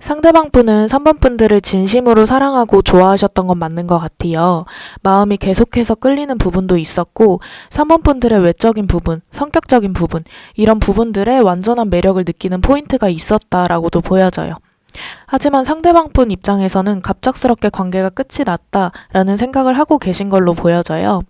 상대방 분은 3번 분들을 진심으로 사랑하고 좋아하셨던 건 맞는 것 같아요. 마음이 계속해서 끌리는 부분도 있었고 3번 분들의 외적인 부분, 성격적인 부분 이런 부분들에 완전한 매력을 느끼는 포인트가 있었다라고도 보여져요. 하지만 상대방 분 입장에서는 갑작스럽게 관계가 끝이 났다라는 생각을 하고 계신 걸로 보여져요.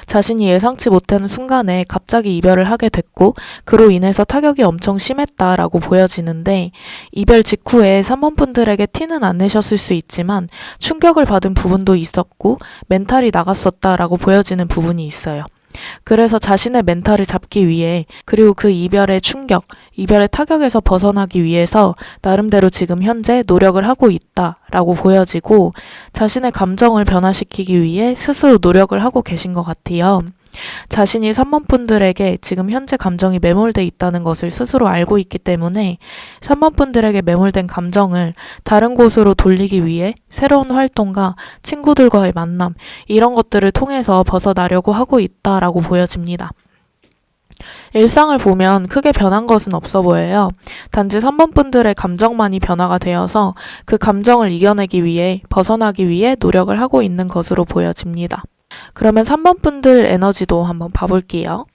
자신이 예상치 못하는 순간에 갑자기 이별을 하게 됐고 그로 인해서 타격이 엄청 심했다라고 보여지는데 이별 직후에 3번 분들에게 티는 안 내셨을 수 있지만 충격을 받은 부분도 있었고 멘탈이 나갔었다라고 보여지는 부분이 있어요. 그래서 자신의 멘탈을 잡기 위해 그리고 그 이별의 충격, 이별의 타격에서 벗어나기 위해서 나름대로 지금 현재 노력을 하고 있다라고 보여지고 자신의 감정을 변화시키기 위해 스스로 노력을 하고 계신 것 같아요. 자신이 3번 분들에게 지금 현재 감정이 매몰돼 있다는 것을 스스로 알고 있기 때문에 3번 분들에게 매몰된 감정을 다른 곳으로 돌리기 위해 새로운 활동과 친구들과의 만남 이런 것들을 통해서 벗어나려고 하고 있다라고 보여집니다. 일상을 보면 크게 변한 것은 없어 보여요. 단지 3번 분들의 감정만이 변화가 되어서 그 감정을 이겨내기 위해 벗어나기 위해 노력을 하고 있는 것으로 보여집니다. 그러면 3번 분들 에너지도 한번 봐볼게요.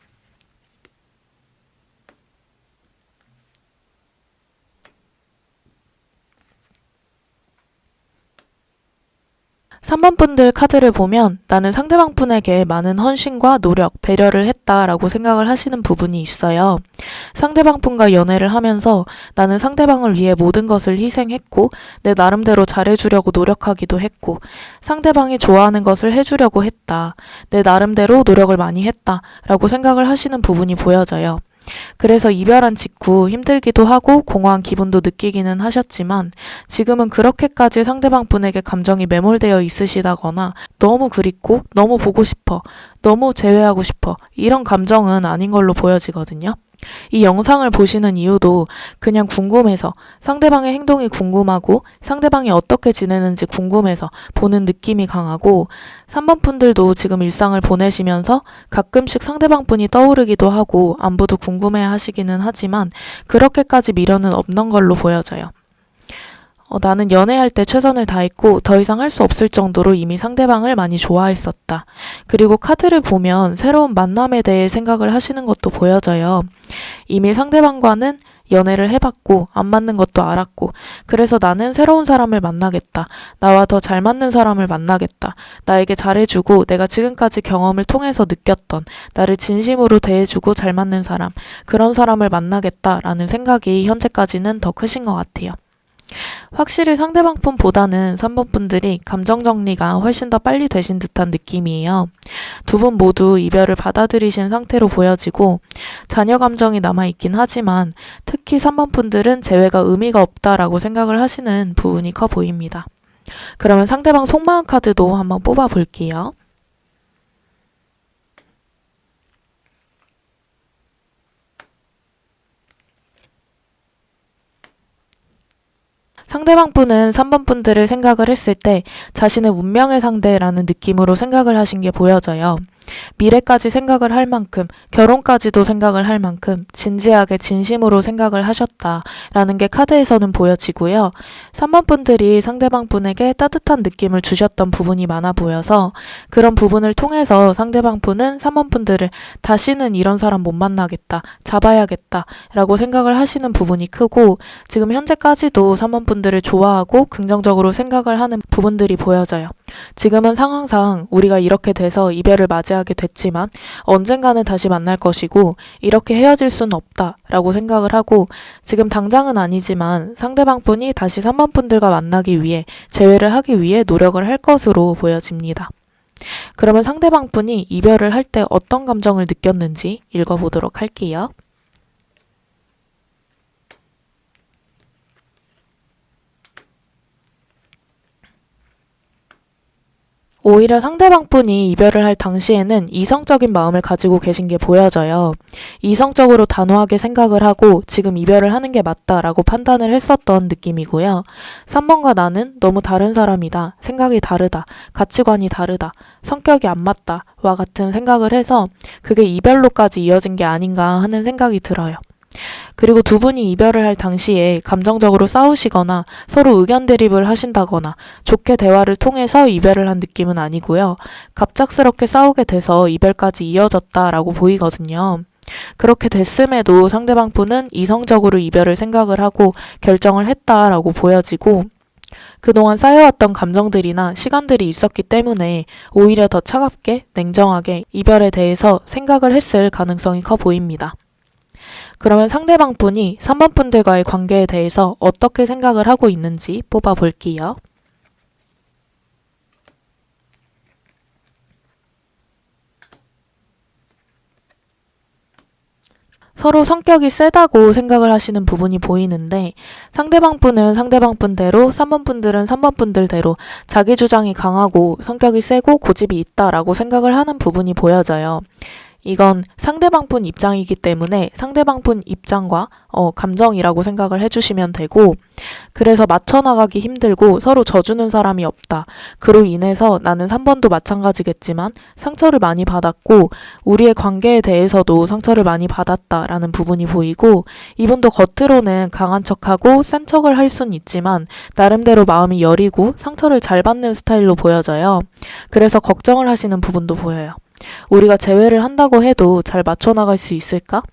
삼 번 분들 카드를 보면 나는 상대방 분에게 많은 헌신과 노력, 배려를 했다라고 생각을 하시는 부분이 있어요. 상대방 분과 연애를 하면서 나는 상대방을 위해 모든 것을 희생했고 내 나름대로 잘해주려고 노력하기도 했고 상대방이 좋아하는 것을 해주려고 했다. 내 나름대로 노력을 많이 했다라고 생각을 하시는 부분이 보여져요. 그래서 이별한 직후 힘들기도 하고 공허한 기분도 느끼기는 하셨지만 지금은 그렇게까지 상대방 분에게 감정이 매몰되어 있으시다거나 너무 그립고 너무 보고 싶어, 너무 재회하고 싶어 이런 감정은 아닌 걸로 보여지거든요. 이 영상을 보시는 이유도 그냥 궁금해서 상대방의 행동이 궁금하고 상대방이 어떻게 지내는지 궁금해서 보는 느낌이 강하고 3번 분들도 지금 일상을 보내시면서 가끔씩 상대방 분이 떠오르기도 하고 안부도 궁금해 하시기는 하지만 그렇게까지 미련은 없는 걸로 보여져요. 나는 연애할 때 최선을 다했고 더 이상 할 수 없을 정도로 이미 상대방을 많이 좋아했었다. 그리고 카드를 보면 새로운 만남에 대해 생각을 하시는 것도 보여져요. 이미 상대방과는 연애를 해봤고 안 맞는 것도 알았고 그래서 나는 새로운 사람을 만나겠다. 나와 더 잘 맞는 사람을 만나겠다. 나에게 잘해주고 내가 지금까지 경험을 통해서 느꼈던 나를 진심으로 대해주고 잘 맞는 사람 그런 사람을 만나겠다라는 생각이 현재까지는 더 크신 것 같아요. 확실히 상대방 분보다는 3번 분들이 감정 정리가 훨씬 더 빨리 되신 듯한 느낌이에요. 두 분 모두 이별을 받아들이신 상태로 보여지고 자녀 감정이 남아있긴 하지만 특히 3번 분들은 재회가 의미가 없다라고 생각을 하시는 부분이 커 보입니다. 그러면 상대방 속마음 카드도 한번 뽑아 볼게요. 상대방 분은 3번 분들을 생각을 했을 때 자신의 운명의 상대라는 느낌으로 생각을 하신 게 보여져요. 미래까지 생각을 할 만큼, 결혼까지도 생각을 할 만큼 진지하게 진심으로 생각을 하셨다라는 게 카드에서는 보여지고요. 3번 분들이 상대방 분에게 따뜻한 느낌을 주셨던 부분이 많아 보여서 그런 부분을 통해서 상대방 분은 3번 분들을 다시는 이런 사람 못 만나겠다, 잡아야겠다 라고 생각을 하시는 부분이 크고 지금 현재까지도 3번 분들을 좋아하고 긍정적으로 생각을 하는 부분들이 보여져요. 지금은 상황상 우리가 이렇게 돼서 이별을 맞이하게 됐지만 언젠가는 다시 만날 것이고 이렇게 헤어질 수는 없다라고 생각을 하고 지금 당장은 아니지만 상대방 분이 다시 3번 분들과 만나기 위해 재회를 하기 위해 노력을 할 것으로 보여집니다. 그러면 상대방 분이 이별을 할 때 어떤 감정을 느꼈는지 읽어보도록 할게요. 오히려 상대방 분이 이별을 할 당시에는 이성적인 마음을 가지고 계신 게 보여져요. 이성적으로 단호하게 생각을 하고 지금 이별을 하는 게 맞다라고 판단을 했었던 느낌이고요. 3번과 나는 너무 다른 사람이다. 생각이 다르다. 가치관이 다르다. 성격이 안 맞다. 와 같은 생각을 해서 그게 이별로까지 이어진 게 아닌가 하는 생각이 들어요. 그리고 두 분이 이별을 할 당시에 감정적으로 싸우시거나 서로 의견 대립을 하신다거나 좋게 대화를 통해서 이별을 한 느낌은 아니고요. 갑작스럽게 싸우게 돼서 이별까지 이어졌다라고 보이거든요. 그렇게 됐음에도 상대방 분은 이성적으로 이별을 생각을 하고 결정을 했다라고 보여지고 그동안 쌓여왔던 감정들이나 시간들이 있었기 때문에 오히려 더 차갑게 냉정하게 이별에 대해서 생각을 했을 가능성이 커 보입니다. 그러면 상대방 분이 3번 분들과의 관계에 대해서 어떻게 생각을 하고 있는지 뽑아 볼게요. 서로 성격이 세다고 생각을 하시는 부분이 보이는데 상대방 분은 상대방 분대로 3번 분들은 3번 분들대로 자기 주장이 강하고 성격이 세고 고집이 있다라고 생각을 하는 부분이 보여져요. 이건 상대방 분 입장이기 때문에 상대방 분 입장과 감정이라고 생각을 해주시면 되고 그래서 맞춰나가기 힘들고 서로 져주는 사람이 없다. 그로 인해서 나는 3번도 마찬가지겠지만 상처를 많이 받았고 우리의 관계에 대해서도 상처를 많이 받았다라는 부분이 보이고 이분도 겉으로는 강한 척하고 센 척을 할 수는 있지만 나름대로 마음이 여리고 상처를 잘 받는 스타일로 보여져요. 그래서 걱정을 하시는 부분도 보여요. 우리가 재회를 한다고 해도 잘 맞춰나갈 수 있을까?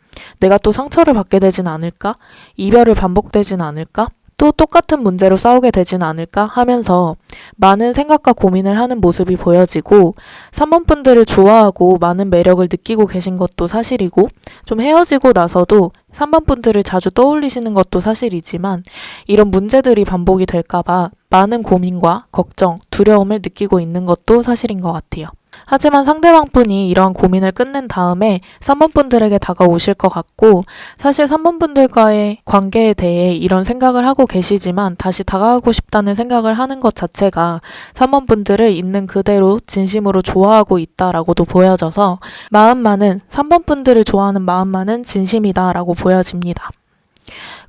내가 또 상처를 받게 되진 않을까? 이별을 반복되진 않을까? 또 똑같은 문제로 싸우게 되진 않을까? 하면서 많은 생각과 고민을 하는 모습이 보여지고 3번 분들을 좋아하고 많은 매력을 느끼고 계신 것도 사실이고 좀 헤어지고 나서도 3번 분들을 자주 떠올리시는 것도 사실이지만 이런 문제들이 반복이 될까봐 많은 고민과 걱정, 두려움을 느끼고 있는 것도 사실인 것 같아요. 하지만 상대방 분이 이러한 고민을 끝낸 다음에 3번 분들에게 다가오실 것 같고 사실 3번 분들과의 관계에 대해 이런 생각을 하고 계시지만 다시 다가가고 싶다는 생각을 하는 것 자체가 3번 분들을 있는 그대로 진심으로 좋아하고 있다라고도 보여져서 마음만은 3번 분들을 좋아하는 마음만은 진심이다라고 보여집니다.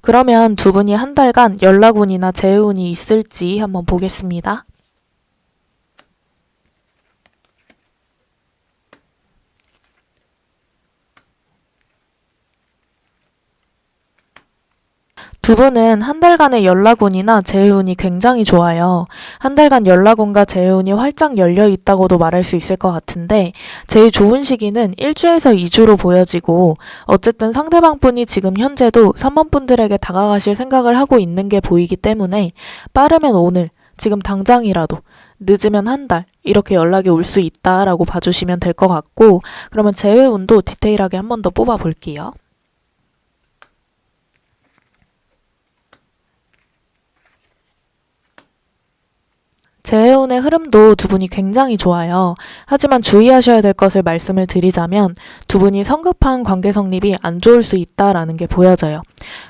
그러면 두 분이 한 달간 연락운이나 재회운이 있을지 한번 보겠습니다. 두 분은 한 달간의 연락운이나 재회운이 굉장히 좋아요. 한 달간 연락운과 재회운이 활짝 열려 있다고도 말할 수 있을 것 같은데 제일 좋은 시기는 1주에서 2주로 보여지고 어쨌든 상대방 분이 지금 현재도 3번 분들에게 다가가실 생각을 하고 있는 게 보이기 때문에 빠르면 오늘, 지금 당장이라도 늦으면 한 달 이렇게 연락이 올 수 있다라고 봐주시면 될 것 같고 그러면 재회운도 디테일하게 한 번 더 뽑아 볼게요. 재해운의 흐름도 두 분이 굉장히 좋아요. 하지만 주의하셔야 될 것을 말씀을 드리자면 두 분이 성급한 관계 성립이 안 좋을 수 있다라는 게 보여져요.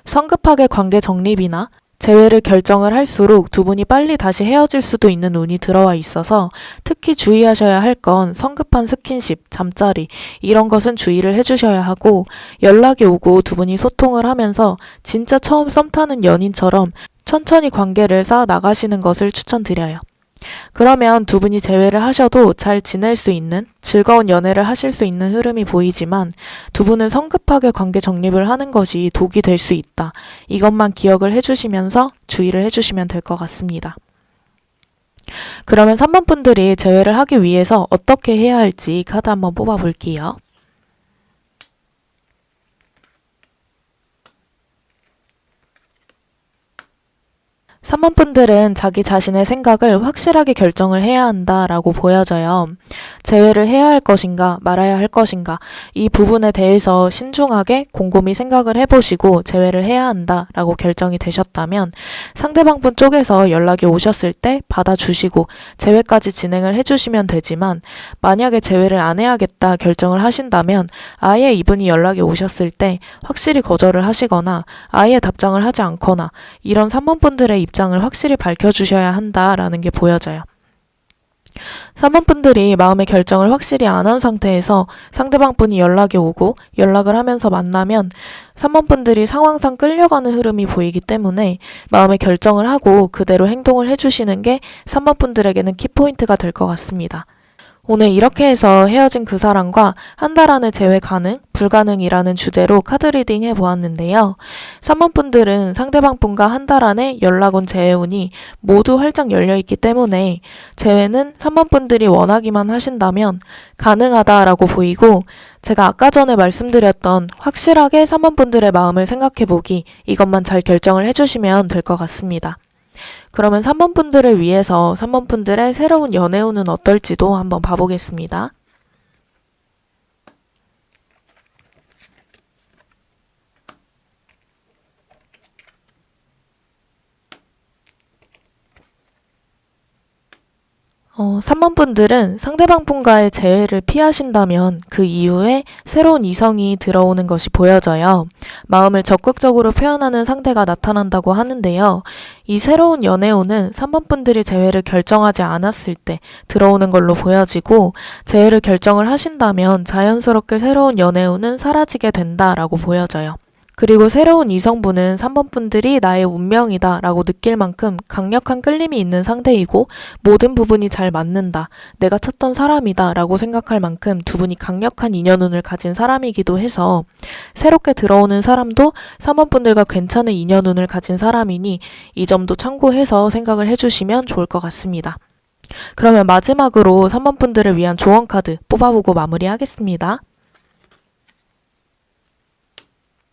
성급하게 관계 정립이나 재회를 결정을 할수록 두 분이 빨리 다시 헤어질 수도 있는 운이 들어와 있어서 특히 주의하셔야 할 건 성급한 스킨십, 잠자리 이런 것은 주의를 해주셔야 하고 연락이 오고 두 분이 소통을 하면서 진짜 처음 썸 타는 연인처럼 천천히 관계를 쌓아 나가시는 것을 추천드려요. 그러면 두 분이 재회를 하셔도 잘 지낼 수 있는 즐거운 연애를 하실 수 있는 흐름이 보이지만 두 분은 성급하게 관계 정립을 하는 것이 독이 될 수 있다. 이것만 기억을 해주시면서 주의를 해주시면 될 것 같습니다. 그러면 3번 분들이 재회를 하기 위해서 어떻게 해야 할지 카드 한번 뽑아 볼게요. 3번 분들은 자기 자신의 생각을 확실하게 결정을 해야 한다라고 보여져요. 재회를 해야 할 것인가 말아야 할 것인가 이 부분에 대해서 신중하게 곰곰이 생각을 해보시고 재회를 해야 한다라고 결정이 되셨다면 상대방 분 쪽에서 연락이 오셨을 때 받아주시고 재회까지 진행을 해주시면 되지만 만약에 재회를 안 해야겠다 결정을 하신다면 아예 이분이 연락이 오셨을 때 확실히 거절을 하시거나 아예 답장을 하지 않거나 이런 3번 분들의 입장을 확실히 밝혀주셔야 한다라는 게 보여져요. 3번 분들이 마음의 결정을 확실히 안 한 상태에서 상대방 분이 연락이 오고 연락을 하면서 만나면 3번 분들이 상황상 끌려가는 흐름이 보이기 때문에 마음의 결정을 하고 그대로 행동을 해주시는 게 3번 분들에게는 키포인트가 될 것 같습니다. 오늘 이렇게 해서 헤어진 그 사람과 한 달 안에 재회 가능, 불가능이라는 주제로 카드 리딩 해보았는데요. 3번 분들은 상대방 분과 한 달 안에 연락 온 재회운이 모두 활짝 열려있기 때문에 재회는 3번 분들이 원하기만 하신다면 가능하다라고 보이고 제가 아까 전에 말씀드렸던 확실하게 3번 분들의 마음을 생각해보기 이것만 잘 결정을 해주시면 될 것 같습니다. 그러면 3번 분들을 위해서 3번 분들의 새로운 연애운은 어떨지도 한번 봐보겠습니다. 삼 3번 분들은 상대방 분과의 재회를 피하신다면 그 이후에 새로운 이성이 들어오는 것이 보여져요. 마음을 적극적으로 표현하는 상대가 나타난다고 하는데요. 이 새로운 연애운은 3번 분들이 재회를 결정하지 않았을 때 들어오는 걸로 보여지고 재회를 결정을 하신다면 자연스럽게 새로운 연애운은 사라지게 된다라고 보여져요. 그리고 새로운 이성분은 3번 분들이 나의 운명이다 라고 느낄 만큼 강력한 끌림이 있는 상대이고 모든 부분이 잘 맞는다, 내가 찾던 사람이다 라고 생각할 만큼 두 분이 강력한 인연운을 가진 사람이기도 해서 새롭게 들어오는 사람도 3번 분들과 괜찮은 인연운을 가진 사람이니 이 점도 참고해서 생각을 해주시면 좋을 것 같습니다. 그러면 마지막으로 3번 분들을 위한 조언 카드 뽑아보고 마무리하겠습니다.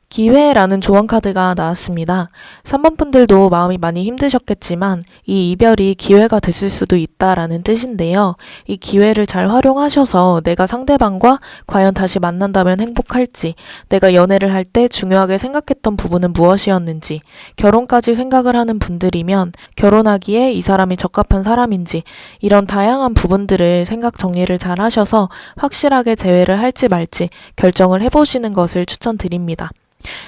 기회라는 조언 카드가 나왔습니다. 3번 분들도 마음이 많이 힘드셨겠지만 이 이별이 기회가 됐을 수도 있다라는 뜻인데요. 이 기회를 잘 활용하셔서 내가 상대방과 과연 다시 만난다면 행복할지, 내가 연애를 할 때 중요하게 생각했던 부분은 무엇이었는지, 결혼까지 생각을 하는 분들이면 결혼하기에 이 사람이 적합한 사람인지 이런 다양한 부분들을 생각 정리를 잘 하셔서 확실하게 재회를 할지 말지 결정을 해보시는 것을 추천드립니다.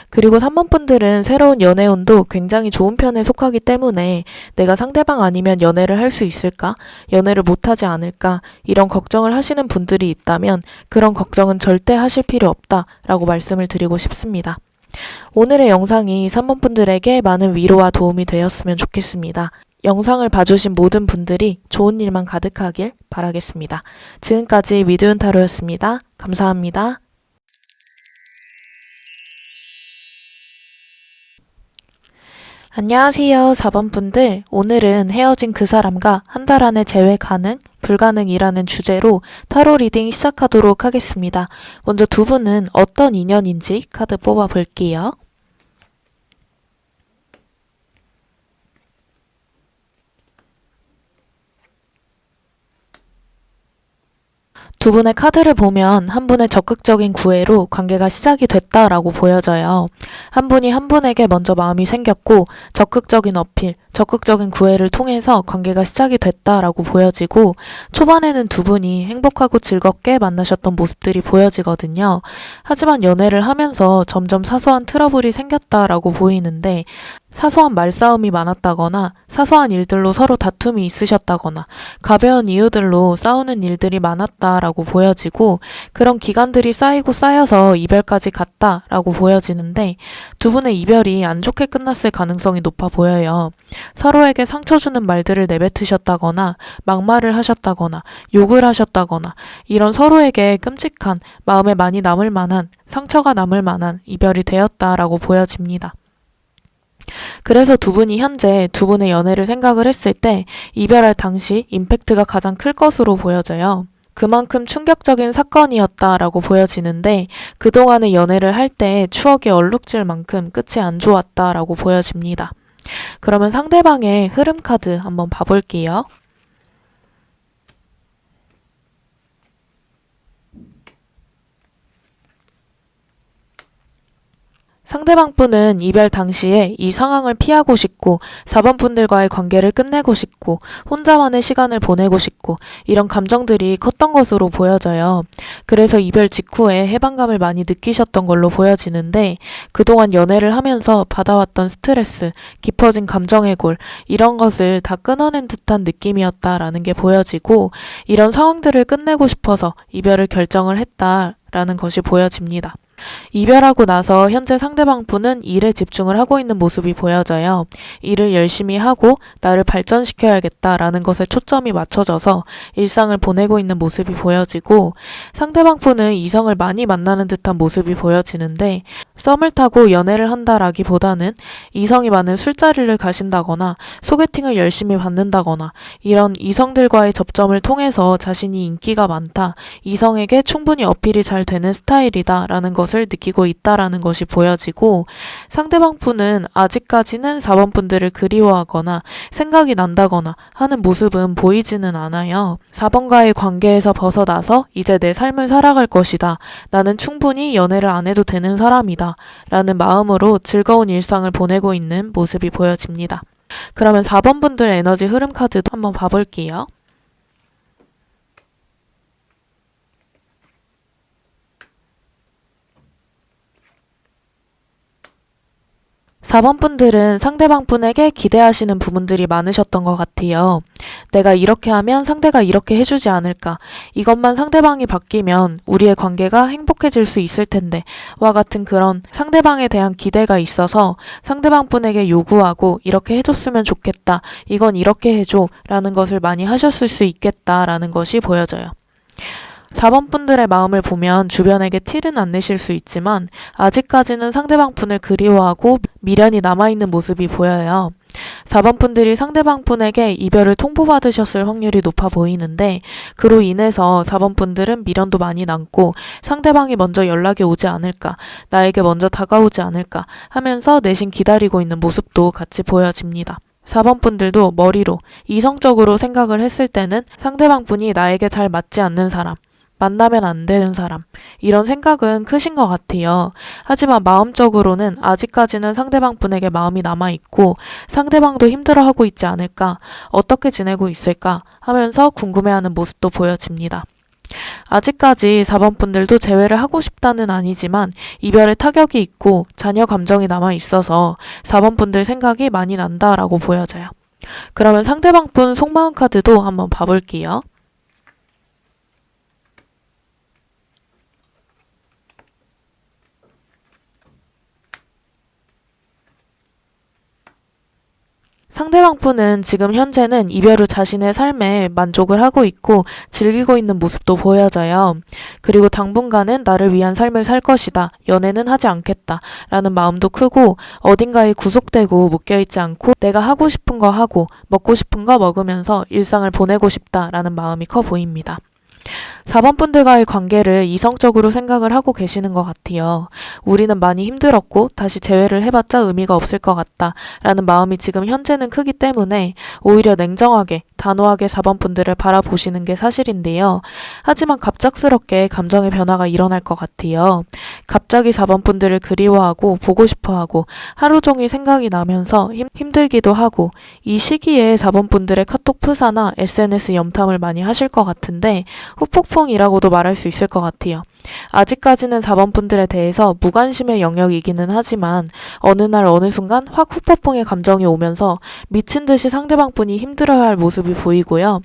그리고 3번 분들은 새로운 연애운도 굉장히 좋은 편에 속하기 때문에 내가 상대방 아니면 연애를 할 수 있을까? 연애를 못하지 않을까? 이런 걱정을 하시는 분들이 있다면 그런 걱정은 절대 하실 필요 없다라고 말씀을 드리고 싶습니다. 오늘의 영상이 3번 분들에게 많은 위로와 도움이 되었으면 좋겠습니다. 영상을 봐주신 모든 분들이 좋은 일만 가득하길 바라겠습니다. 지금까지 위드운 타로였습니다. 감사합니다. 안녕하세요, 4번 분들. 오늘은 헤어진 그 사람과 한 달 안에 재회 가능, 불가능이라는 주제로 타로 리딩 시작하도록 하겠습니다. 먼저 두 분은 어떤 인연인지 카드 뽑아 볼게요. 두 분의 카드를 보면 한 분의 적극적인 구애로 관계가 시작이 됐다라고 보여져요. 한 분이 한 분에게 먼저 마음이 생겼고 적극적인 어필, 적극적인 구애를 통해서 관계가 시작이 됐다라고 보여지고 초반에는 두 분이 행복하고 즐겁게 만나셨던 모습들이 보여지거든요. 하지만 연애를 하면서 점점 사소한 트러블이 생겼다라고 보이는데 사소한 말싸움이 많았다거나 사소한 일들로 서로 다툼이 있으셨다거나 가벼운 이유들로 싸우는 일들이 많았다라고 보여지고 그런 기간들이 쌓이고 쌓여서 이별까지 갔다라고 보여지는데 두 분의 이별이 안 좋게 끝났을 가능성이 높아 보여요. 서로에게 상처 주는 말들을 내뱉으셨다거나 막말을 하셨다거나 욕을 하셨다거나 이런 서로에게 끔찍한 마음에 많이 남을 만한 상처가 남을 만한 이별이 되었다라고 보여집니다. 그래서 두 분이 현재 두 분의 연애를 생각을 했을 때 이별할 당시 임팩트가 가장 클 것으로 보여져요. 그만큼 충격적인 사건이었다라고 보여지는데 그동안의 연애를 할 때 추억이 얼룩질 만큼 끝이 안 좋았다라고 보여집니다. 그러면 상대방의 흐름 카드 한번 봐볼게요. 상대방 분은 이별 당시에 이 상황을 피하고 싶고 4번 분들과의 관계를 끝내고 싶고 혼자만의 시간을 보내고 싶고 이런 감정들이 컸던 것으로 보여져요. 그래서 이별 직후에 해방감을 많이 느끼셨던 걸로 보여지는데 그동안 연애를 하면서 받아왔던 스트레스, 깊어진 감정의 골 이런 것을 다 끊어낸 듯한 느낌이었다라는 게 보여지고 이런 상황들을 끝내고 싶어서 이별을 결정을 했다라는 것이 보여집니다. 이별하고 나서 현재 상대방 분은 일에 집중을 하고 있는 모습이 보여져요. 일을 열심히 하고 나를 발전시켜야겠다라는 것에 초점이 맞춰져서 일상을 보내고 있는 모습이 보여지고 상대방 분은 이성을 많이 만나는 듯한 모습이 보여지는데 썸을 타고 연애를 한다라기보다는 이성이 많은 술자리를 가신다거나 소개팅을 열심히 받는다거나 이런 이성들과의 접점을 통해서 자신이 인기가 많다, 이성에게 충분히 어필이 잘 되는 스타일이다라는 것을 느끼고 있다라는 것이 보여지고 상대방 분은 아직까지는 4번 분들을 그리워하거나 생각이 난다거나 하는 모습은 보이지는 않아요. 4번과의 관계에서 벗어나서 이제 내 삶을 살아갈 것이다. 나는 충분히 연애를 안 해도 되는 사람이다. 라는 마음으로 즐거운 일상을 보내고 있는 모습이 보여집니다. 그러면 4번 분들 에너지 흐름 카드도 한번 봐볼게요. 4번 분들은 상대방 분에게 기대하시는 부분들이 많으셨던 것 같아요. 내가 이렇게 하면 상대가 이렇게 해주지 않을까. 이것만 상대방이 바뀌면 우리의 관계가 행복해질 수 있을 텐데. 와 같은 그런 상대방에 대한 기대가 있어서 상대방 분에게 요구하고 이렇게 해줬으면 좋겠다. 이건 이렇게 해줘. 라는 것을 많이 하셨을 수 있겠다라는 것이 보여져요. 4번 분들의 마음을 보면 주변에게 티는 안 내실 수 있지만 아직까지는 상대방 분을 그리워하고 미련이 남아있는 모습이 보여요. 4번 분들이 상대방 분에게 이별을 통보받으셨을 확률이 높아 보이는데 그로 인해서 4번 분들은 미련도 많이 남고 상대방이 먼저 연락이 오지 않을까, 나에게 먼저 다가오지 않을까 하면서 내심 기다리고 있는 모습도 같이 보여집니다. 4번 분들도 머리로 이성적으로 생각을 했을 때는 상대방 분이 나에게 잘 맞지 않는 사람, 만나면 안 되는 사람 이런 생각은 크신 것 같아요. 하지만 마음적으로는 아직까지는 상대방 분에게 마음이 남아있고 상대방도 힘들어하고 있지 않을까, 어떻게 지내고 있을까 하면서 궁금해하는 모습도 보여집니다. 아직까지 4번 분들도 재회를 하고 싶다는 아니지만 이별의 타격이 있고 자녀 감정이 남아있어서 4번 분들 생각이 많이 난다라고 보여져요. 그러면 상대방 분 속마음 카드도 한번 봐볼게요. 상대방 분은 지금 현재는 이별 후 자신의 삶에 만족을 하고 있고 즐기고 있는 모습도 보여져요. 그리고 당분간은 나를 위한 삶을 살 것이다. 연애는 하지 않겠다. 라는 마음도 크고 어딘가에 구속되고 묶여있지 않고 내가 하고 싶은 거 하고 먹고 싶은 거 먹으면서 일상을 보내고 싶다. 라는 마음이 커 보입니다. 4번 분들과의 관계를 이성적으로 생각을 하고 계시는 것 같아요. 우리는 많이 힘들었고 다시 재회를 해봤자 의미가 없을 것 같다 라는 마음이 지금 현재는 크기 때문에 오히려 냉정하게 단호하게 4번 분들을 바라보시는 게 사실인데요. 하지만 갑작스럽게 감정의 변화가 일어날 것 같아요. 갑자기 4번 분들을 그리워하고 보고 싶어하고 하루 종일 생각이 나면서 힘들기도 하고 이 시기에 4번 분들의 카톡 프사나 SNS 염탐을 많이 하실 것 같은데 후폭풍이라고도 말할 수 있을 것 같아요. 아직까지는 4번 분들에 대해서 무관심의 영역이기는 하지만 어느 날 어느 순간 확 후폭풍의 감정이 오면서 미친 듯이 상대방 분이 힘들어할 모습이 보이고요.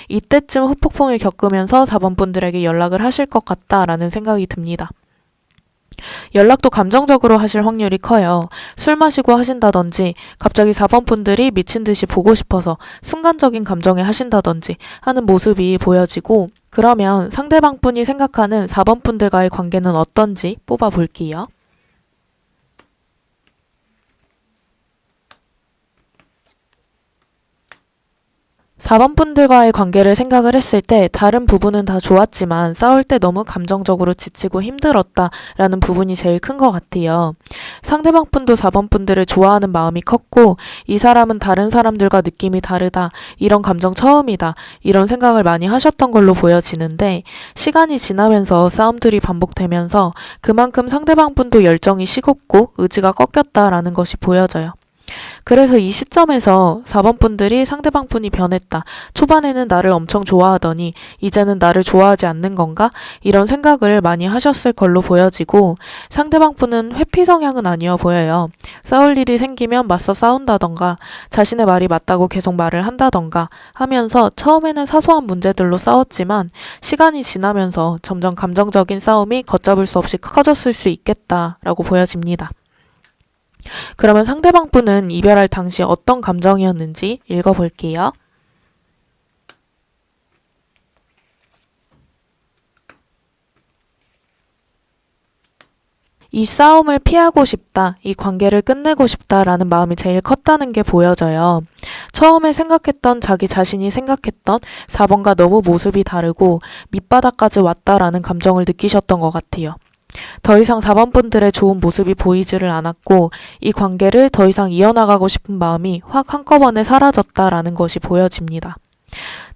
이때쯤 후폭풍을 겪으면서 4번 분들에게 연락을 하실 것 같다라는 생각이 듭니다. 연락도 감정적으로 하실 확률이 커요. 술 마시고 하신다든지 갑자기 4번 분들이 미친 듯이 보고 싶어서 순간적인 감정에 하신다든지 하는 모습이 보여지고 그러면 상대방 분이 생각하는 4번 분들과의 관계는 어떤지 뽑아 볼게요. 4번 분들과의 관계를 생각을 했을 때 다른 부분은 다 좋았지만 싸울 때 너무 감정적으로 지치고 힘들었다라는 부분이 제일 큰 것 같아요. 상대방 분도 4번 분들을 좋아하는 마음이 컸고 이 사람은 다른 사람들과 느낌이 다르다. 이런 감정 처음이다. 이런 생각을 많이 하셨던 걸로 보여지는데 시간이 지나면서 싸움들이 반복되면서 그만큼 상대방 분도 열정이 식었고 의지가 꺾였다라는 것이 보여져요. 그래서 이 시점에서 4번 분들이 상대방 분이 변했다. 초반에는 나를 엄청 좋아하더니 이제는 나를 좋아하지 않는 건가? 이런 생각을 많이 하셨을 걸로 보여지고 상대방 분은 회피 성향은 아니어 보여요. 싸울 일이 생기면 맞서 싸운다던가 자신의 말이 맞다고 계속 말을 한다던가 하면서 처음에는 사소한 문제들로 싸웠지만 시간이 지나면서 점점 감정적인 싸움이 걷잡을 수 없이 커졌을 수 있겠다라고 보여집니다. 그러면 상대방 분은 이별할 당시 어떤 감정이었는지 읽어볼게요. 이 싸움을 피하고 싶다, 이 관계를 끝내고 싶다라는 마음이 제일 컸다는 게 보여져요. 처음에 생각했던 자기 자신이 생각했던 4번과 너무 모습이 다르고 밑바닥까지 왔다라는 감정을 느끼셨던 것 같아요. 더 이상 4번 분들의 좋은 모습이 보이지를 않았고 이 관계를 더 이상 이어나가고 싶은 마음이 확 한꺼번에 사라졌다라는 것이 보여집니다.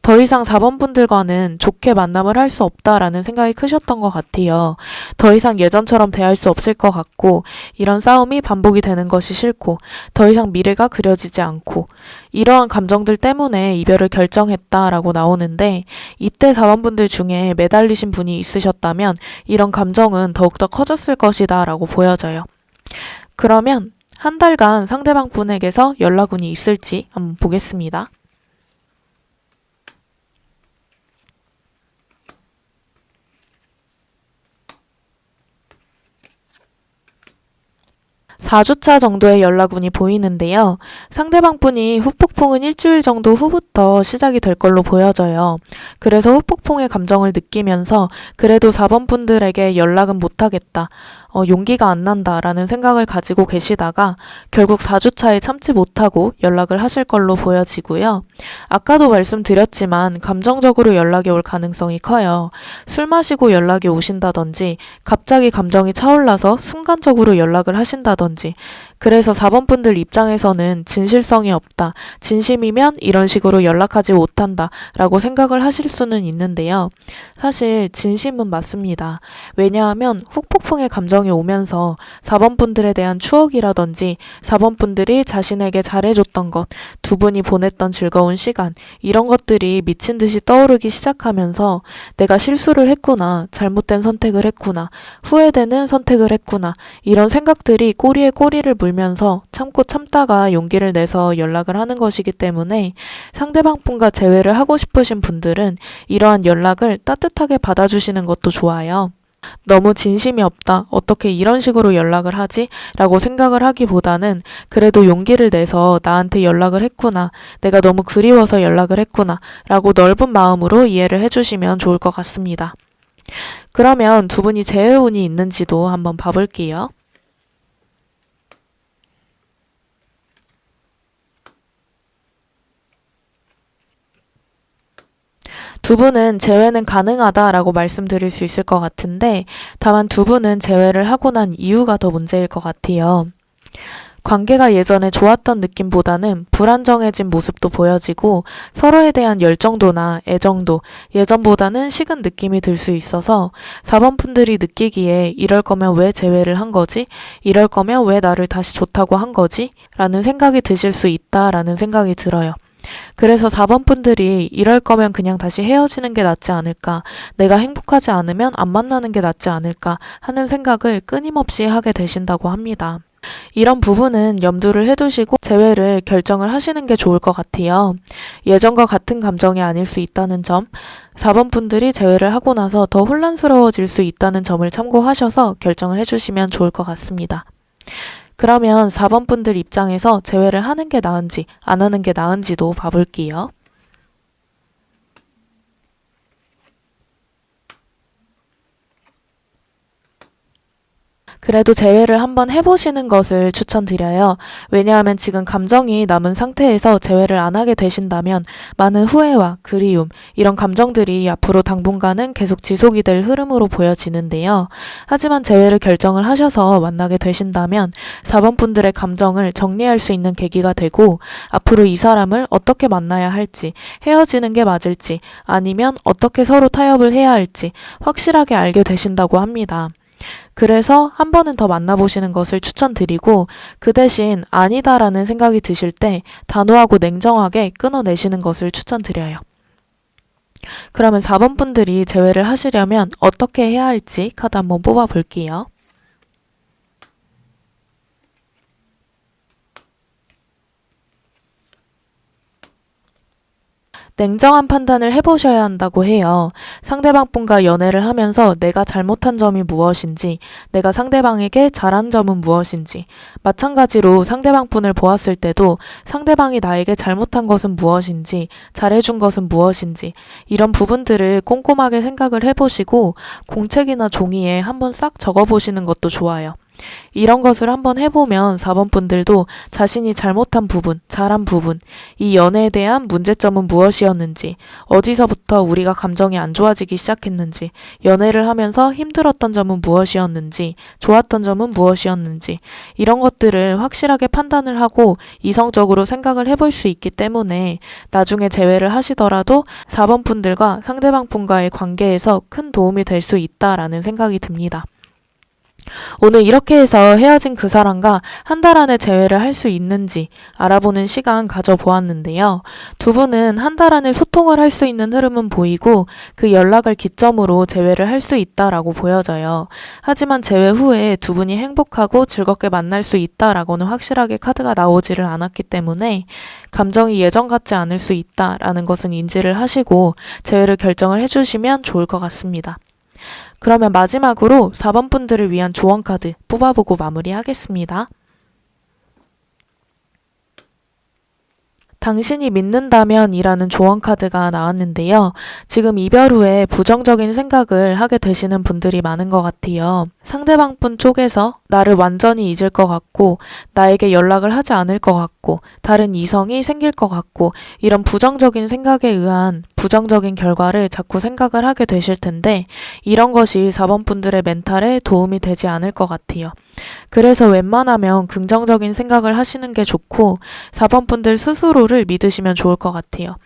더 이상 4번 분들과는 좋게 만남을 할 수 없다라는 생각이 크셨던 것 같아요. 더 이상 예전처럼 대할 수 없을 것 같고 이런 싸움이 반복이 되는 것이 싫고 더 이상 미래가 그려지지 않고 이러한 감정들 때문에 이별을 결정했다라고 나오는데 이때 4번 분들 중에 매달리신 분이 있으셨다면 이런 감정은 더욱더 커졌을 것이다 라고 보여져요. 그러면 한 달간 상대방 분에게서 연락운이 있을지 한번 보겠습니다. 4주차 정도의 연락운이 보이는데요. 상대방 분이 후폭풍은 일주일 정도 후부터 시작이 될 걸로 보여져요. 그래서 후폭풍의 감정을 느끼면서 그래도 4번 분들에게 연락은 못하겠다. 용기가 안 난다라는 생각을 가지고 계시다가 결국 4주차에 참지 못하고 연락을 하실 걸로 보여지고요. 아까도 말씀드렸지만 감정적으로 연락이 올 가능성이 커요. 술 마시고 연락이 오신다든지 갑자기 감정이 차올라서 순간적으로 연락을 하신다든지 그래서 4번 분들 입장에서는 진실성이 없다. 진심이면 이런 식으로 연락하지 못한다. 라고 생각을 하실 수는 있는데요. 사실 진심은 맞습니다. 왜냐하면 후폭풍의 감정이 오면서 4번 분들에 대한 추억이라든지 4번 분들이 자신에게 잘해줬던 것, 두 분이 보냈던 즐거운 시간 이런 것들이 미친 듯이 떠오르기 시작하면서 내가 실수를 했구나, 잘못된 선택을 했구나, 후회되는 선택을 했구나 이런 생각들이 꼬리에 꼬리를 물면서 참고 참다가 용기를 내서 연락을 하는 것이기 때문에 상대방 분과 재회를 하고 싶으신 분들은 이러한 연락을 따뜻하게 받아주시는 것도 좋아요. 너무 진심이 없다. 어떻게 이런 식으로 연락을 하지? 라고 생각을 하기보다는 그래도 용기를 내서 나한테 연락을 했구나. 내가 너무 그리워서 연락을 했구나. 라고 넓은 마음으로 이해를 해주시면 좋을 것 같습니다. 그러면 두 분이 재회운이 있는지도 한번 봐볼게요. 두 분은 재회는 가능하다라고 말씀드릴 수 있을 것 같은데 다만 두 분은 재회를 하고 난 이유가 더 문제일 것 같아요. 관계가 예전에 좋았던 느낌보다는 불안정해진 모습도 보여지고 서로에 대한 열정도나 애정도 예전보다는 식은 느낌이 들 수 있어서 4번 분들이 느끼기에 이럴 거면 왜 재회를 한 거지? 이럴 거면 왜 나를 다시 좋다고 한 거지? 라는 생각이 드실 수 있다라는 생각이 들어요. 그래서 4번 분들이 이럴 거면 그냥 다시 헤어지는 게 낫지 않을까, 내가 행복하지 않으면 안 만나는 게 낫지 않을까 하는 생각을 끊임없이 하게 되신다고 합니다. 이런 부분은 염두를 해두시고 재회를 결정을 하시는 게 좋을 것 같아요. 예전과 같은 감정이 아닐 수 있다는 점, 4번 분들이 재회를 하고 나서 더 혼란스러워질 수 있다는 점을 참고하셔서 결정을 해주시면 좋을 것 같습니다. 그러면 4번 분들 입장에서 재회를 하는 게 나은지 안 하는 게 나은지도 봐볼게요. 그래도 재회를 한번 해보시는 것을 추천드려요. 왜냐하면 지금 감정이 남은 상태에서 재회를 안 하게 되신다면 많은 후회와 그리움, 이런 감정들이 앞으로 당분간은 계속 지속이 될 흐름으로 보여지는데요. 하지만 재회를 결정을 하셔서 만나게 되신다면 4번 분들의 감정을 정리할 수 있는 계기가 되고 앞으로 이 사람을 어떻게 만나야 할지, 헤어지는 게 맞을지, 아니면 어떻게 서로 타협을 해야 할지 확실하게 알게 되신다고 합니다. 그래서 한 번은 더 만나보시는 것을 추천드리고 그 대신 아니다라는 생각이 드실 때 단호하고 냉정하게 끊어내시는 것을 추천드려요. 그러면 4번 분들이 재회를 하시려면 어떻게 해야 할지 카드 한번 뽑아볼게요. 냉정한 판단을 해보셔야 한다고 해요. 상대방 분과 연애를 하면서 내가 잘못한 점이 무엇인지, 내가 상대방에게 잘한 점은 무엇인지, 마찬가지로 상대방 분을 보았을 때도 상대방이 나에게 잘못한 것은 무엇인지, 잘해준 것은 무엇인지, 이런 부분들을 꼼꼼하게 생각을 해보시고 공책이나 종이에 한번 싹 적어보시는 것도 좋아요. 이런 것을 한번 해보면 4번 분들도 자신이 잘못한 부분, 잘한 부분, 이 연애에 대한 문제점은 무엇이었는지, 어디서부터 우리가 감정이 안 좋아지기 시작했는지, 연애를 하면서 힘들었던 점은 무엇이었는지, 좋았던 점은 무엇이었는지, 이런 것들을 확실하게 판단을 하고 이성적으로 생각을 해볼 수 있기 때문에 나중에 재회를 하시더라도 4번 분들과 상대방 분과의 관계에서 큰 도움이 될 수 있다라는 생각이 듭니다. 오늘 이렇게 해서 헤어진 그 사람과 한 달 안에 재회를 할 수 있는지 알아보는 시간 가져보았는데요. 두 분은 한 달 안에 소통을 할 수 있는 흐름은 보이고 그 연락을 기점으로 재회를 할 수 있다라고 보여져요. 하지만 재회 후에 두 분이 행복하고 즐겁게 만날 수 있다라고는 확실하게 카드가 나오지를 않았기 때문에 감정이 예전 같지 않을 수 있다라는 것은 인지를 하시고 재회를 결정을 해주시면 좋을 것 같습니다. 그러면 마지막으로 4번 분들을 위한 조언 카드 뽑아보고 마무리하겠습니다. 당신이 믿는다면 이라는 조언 카드가 나왔는데요. 지금 이별 후에 부정적인 생각을 하게 되시는 분들이 많은 것 같아요. 상대방 분 쪽에서 나를 완전히 잊을 것 같고 나에게 연락을 하지 않을 것 같고 다른 이성이 생길 것 같고 이런 부정적인 생각에 의한 부정적인 결과를 자꾸 생각을 하게 되실 텐데 이런 것이 4번 분들의 멘탈에 도움이 되지 않을 것 같아요. 그래서 웬만하면 긍정적인 생각을 하시는 게 좋고 4번 분들 스스로를 믿으시면 좋을 것 같아요.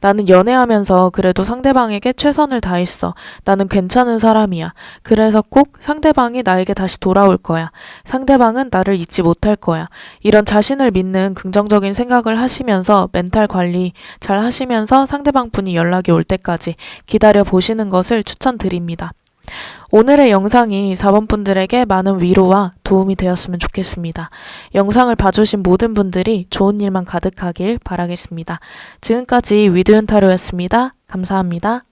나는 연애하면서 그래도 상대방에게 최선을 다했어. 나는 괜찮은 사람이야. 그래서 꼭 상대방이 나에게 다시 돌아올 거야. 상대방은 나를 잊지 못할 거야. 이런 자신을 믿는 긍정적인 생각을 하시면서 멘탈 관리 잘 하시면서 상대방 분이 연락이 올 때까지 기다려 보시는 것을 추천드립니다. 오늘의 영상이 4번 분들에게 많은 위로와 도움이 되었으면 좋겠습니다. 영상을 봐주신 모든 분들이 좋은 일만 가득하길 바라겠습니다. 지금까지 위드윤타로였습니다. 감사합니다.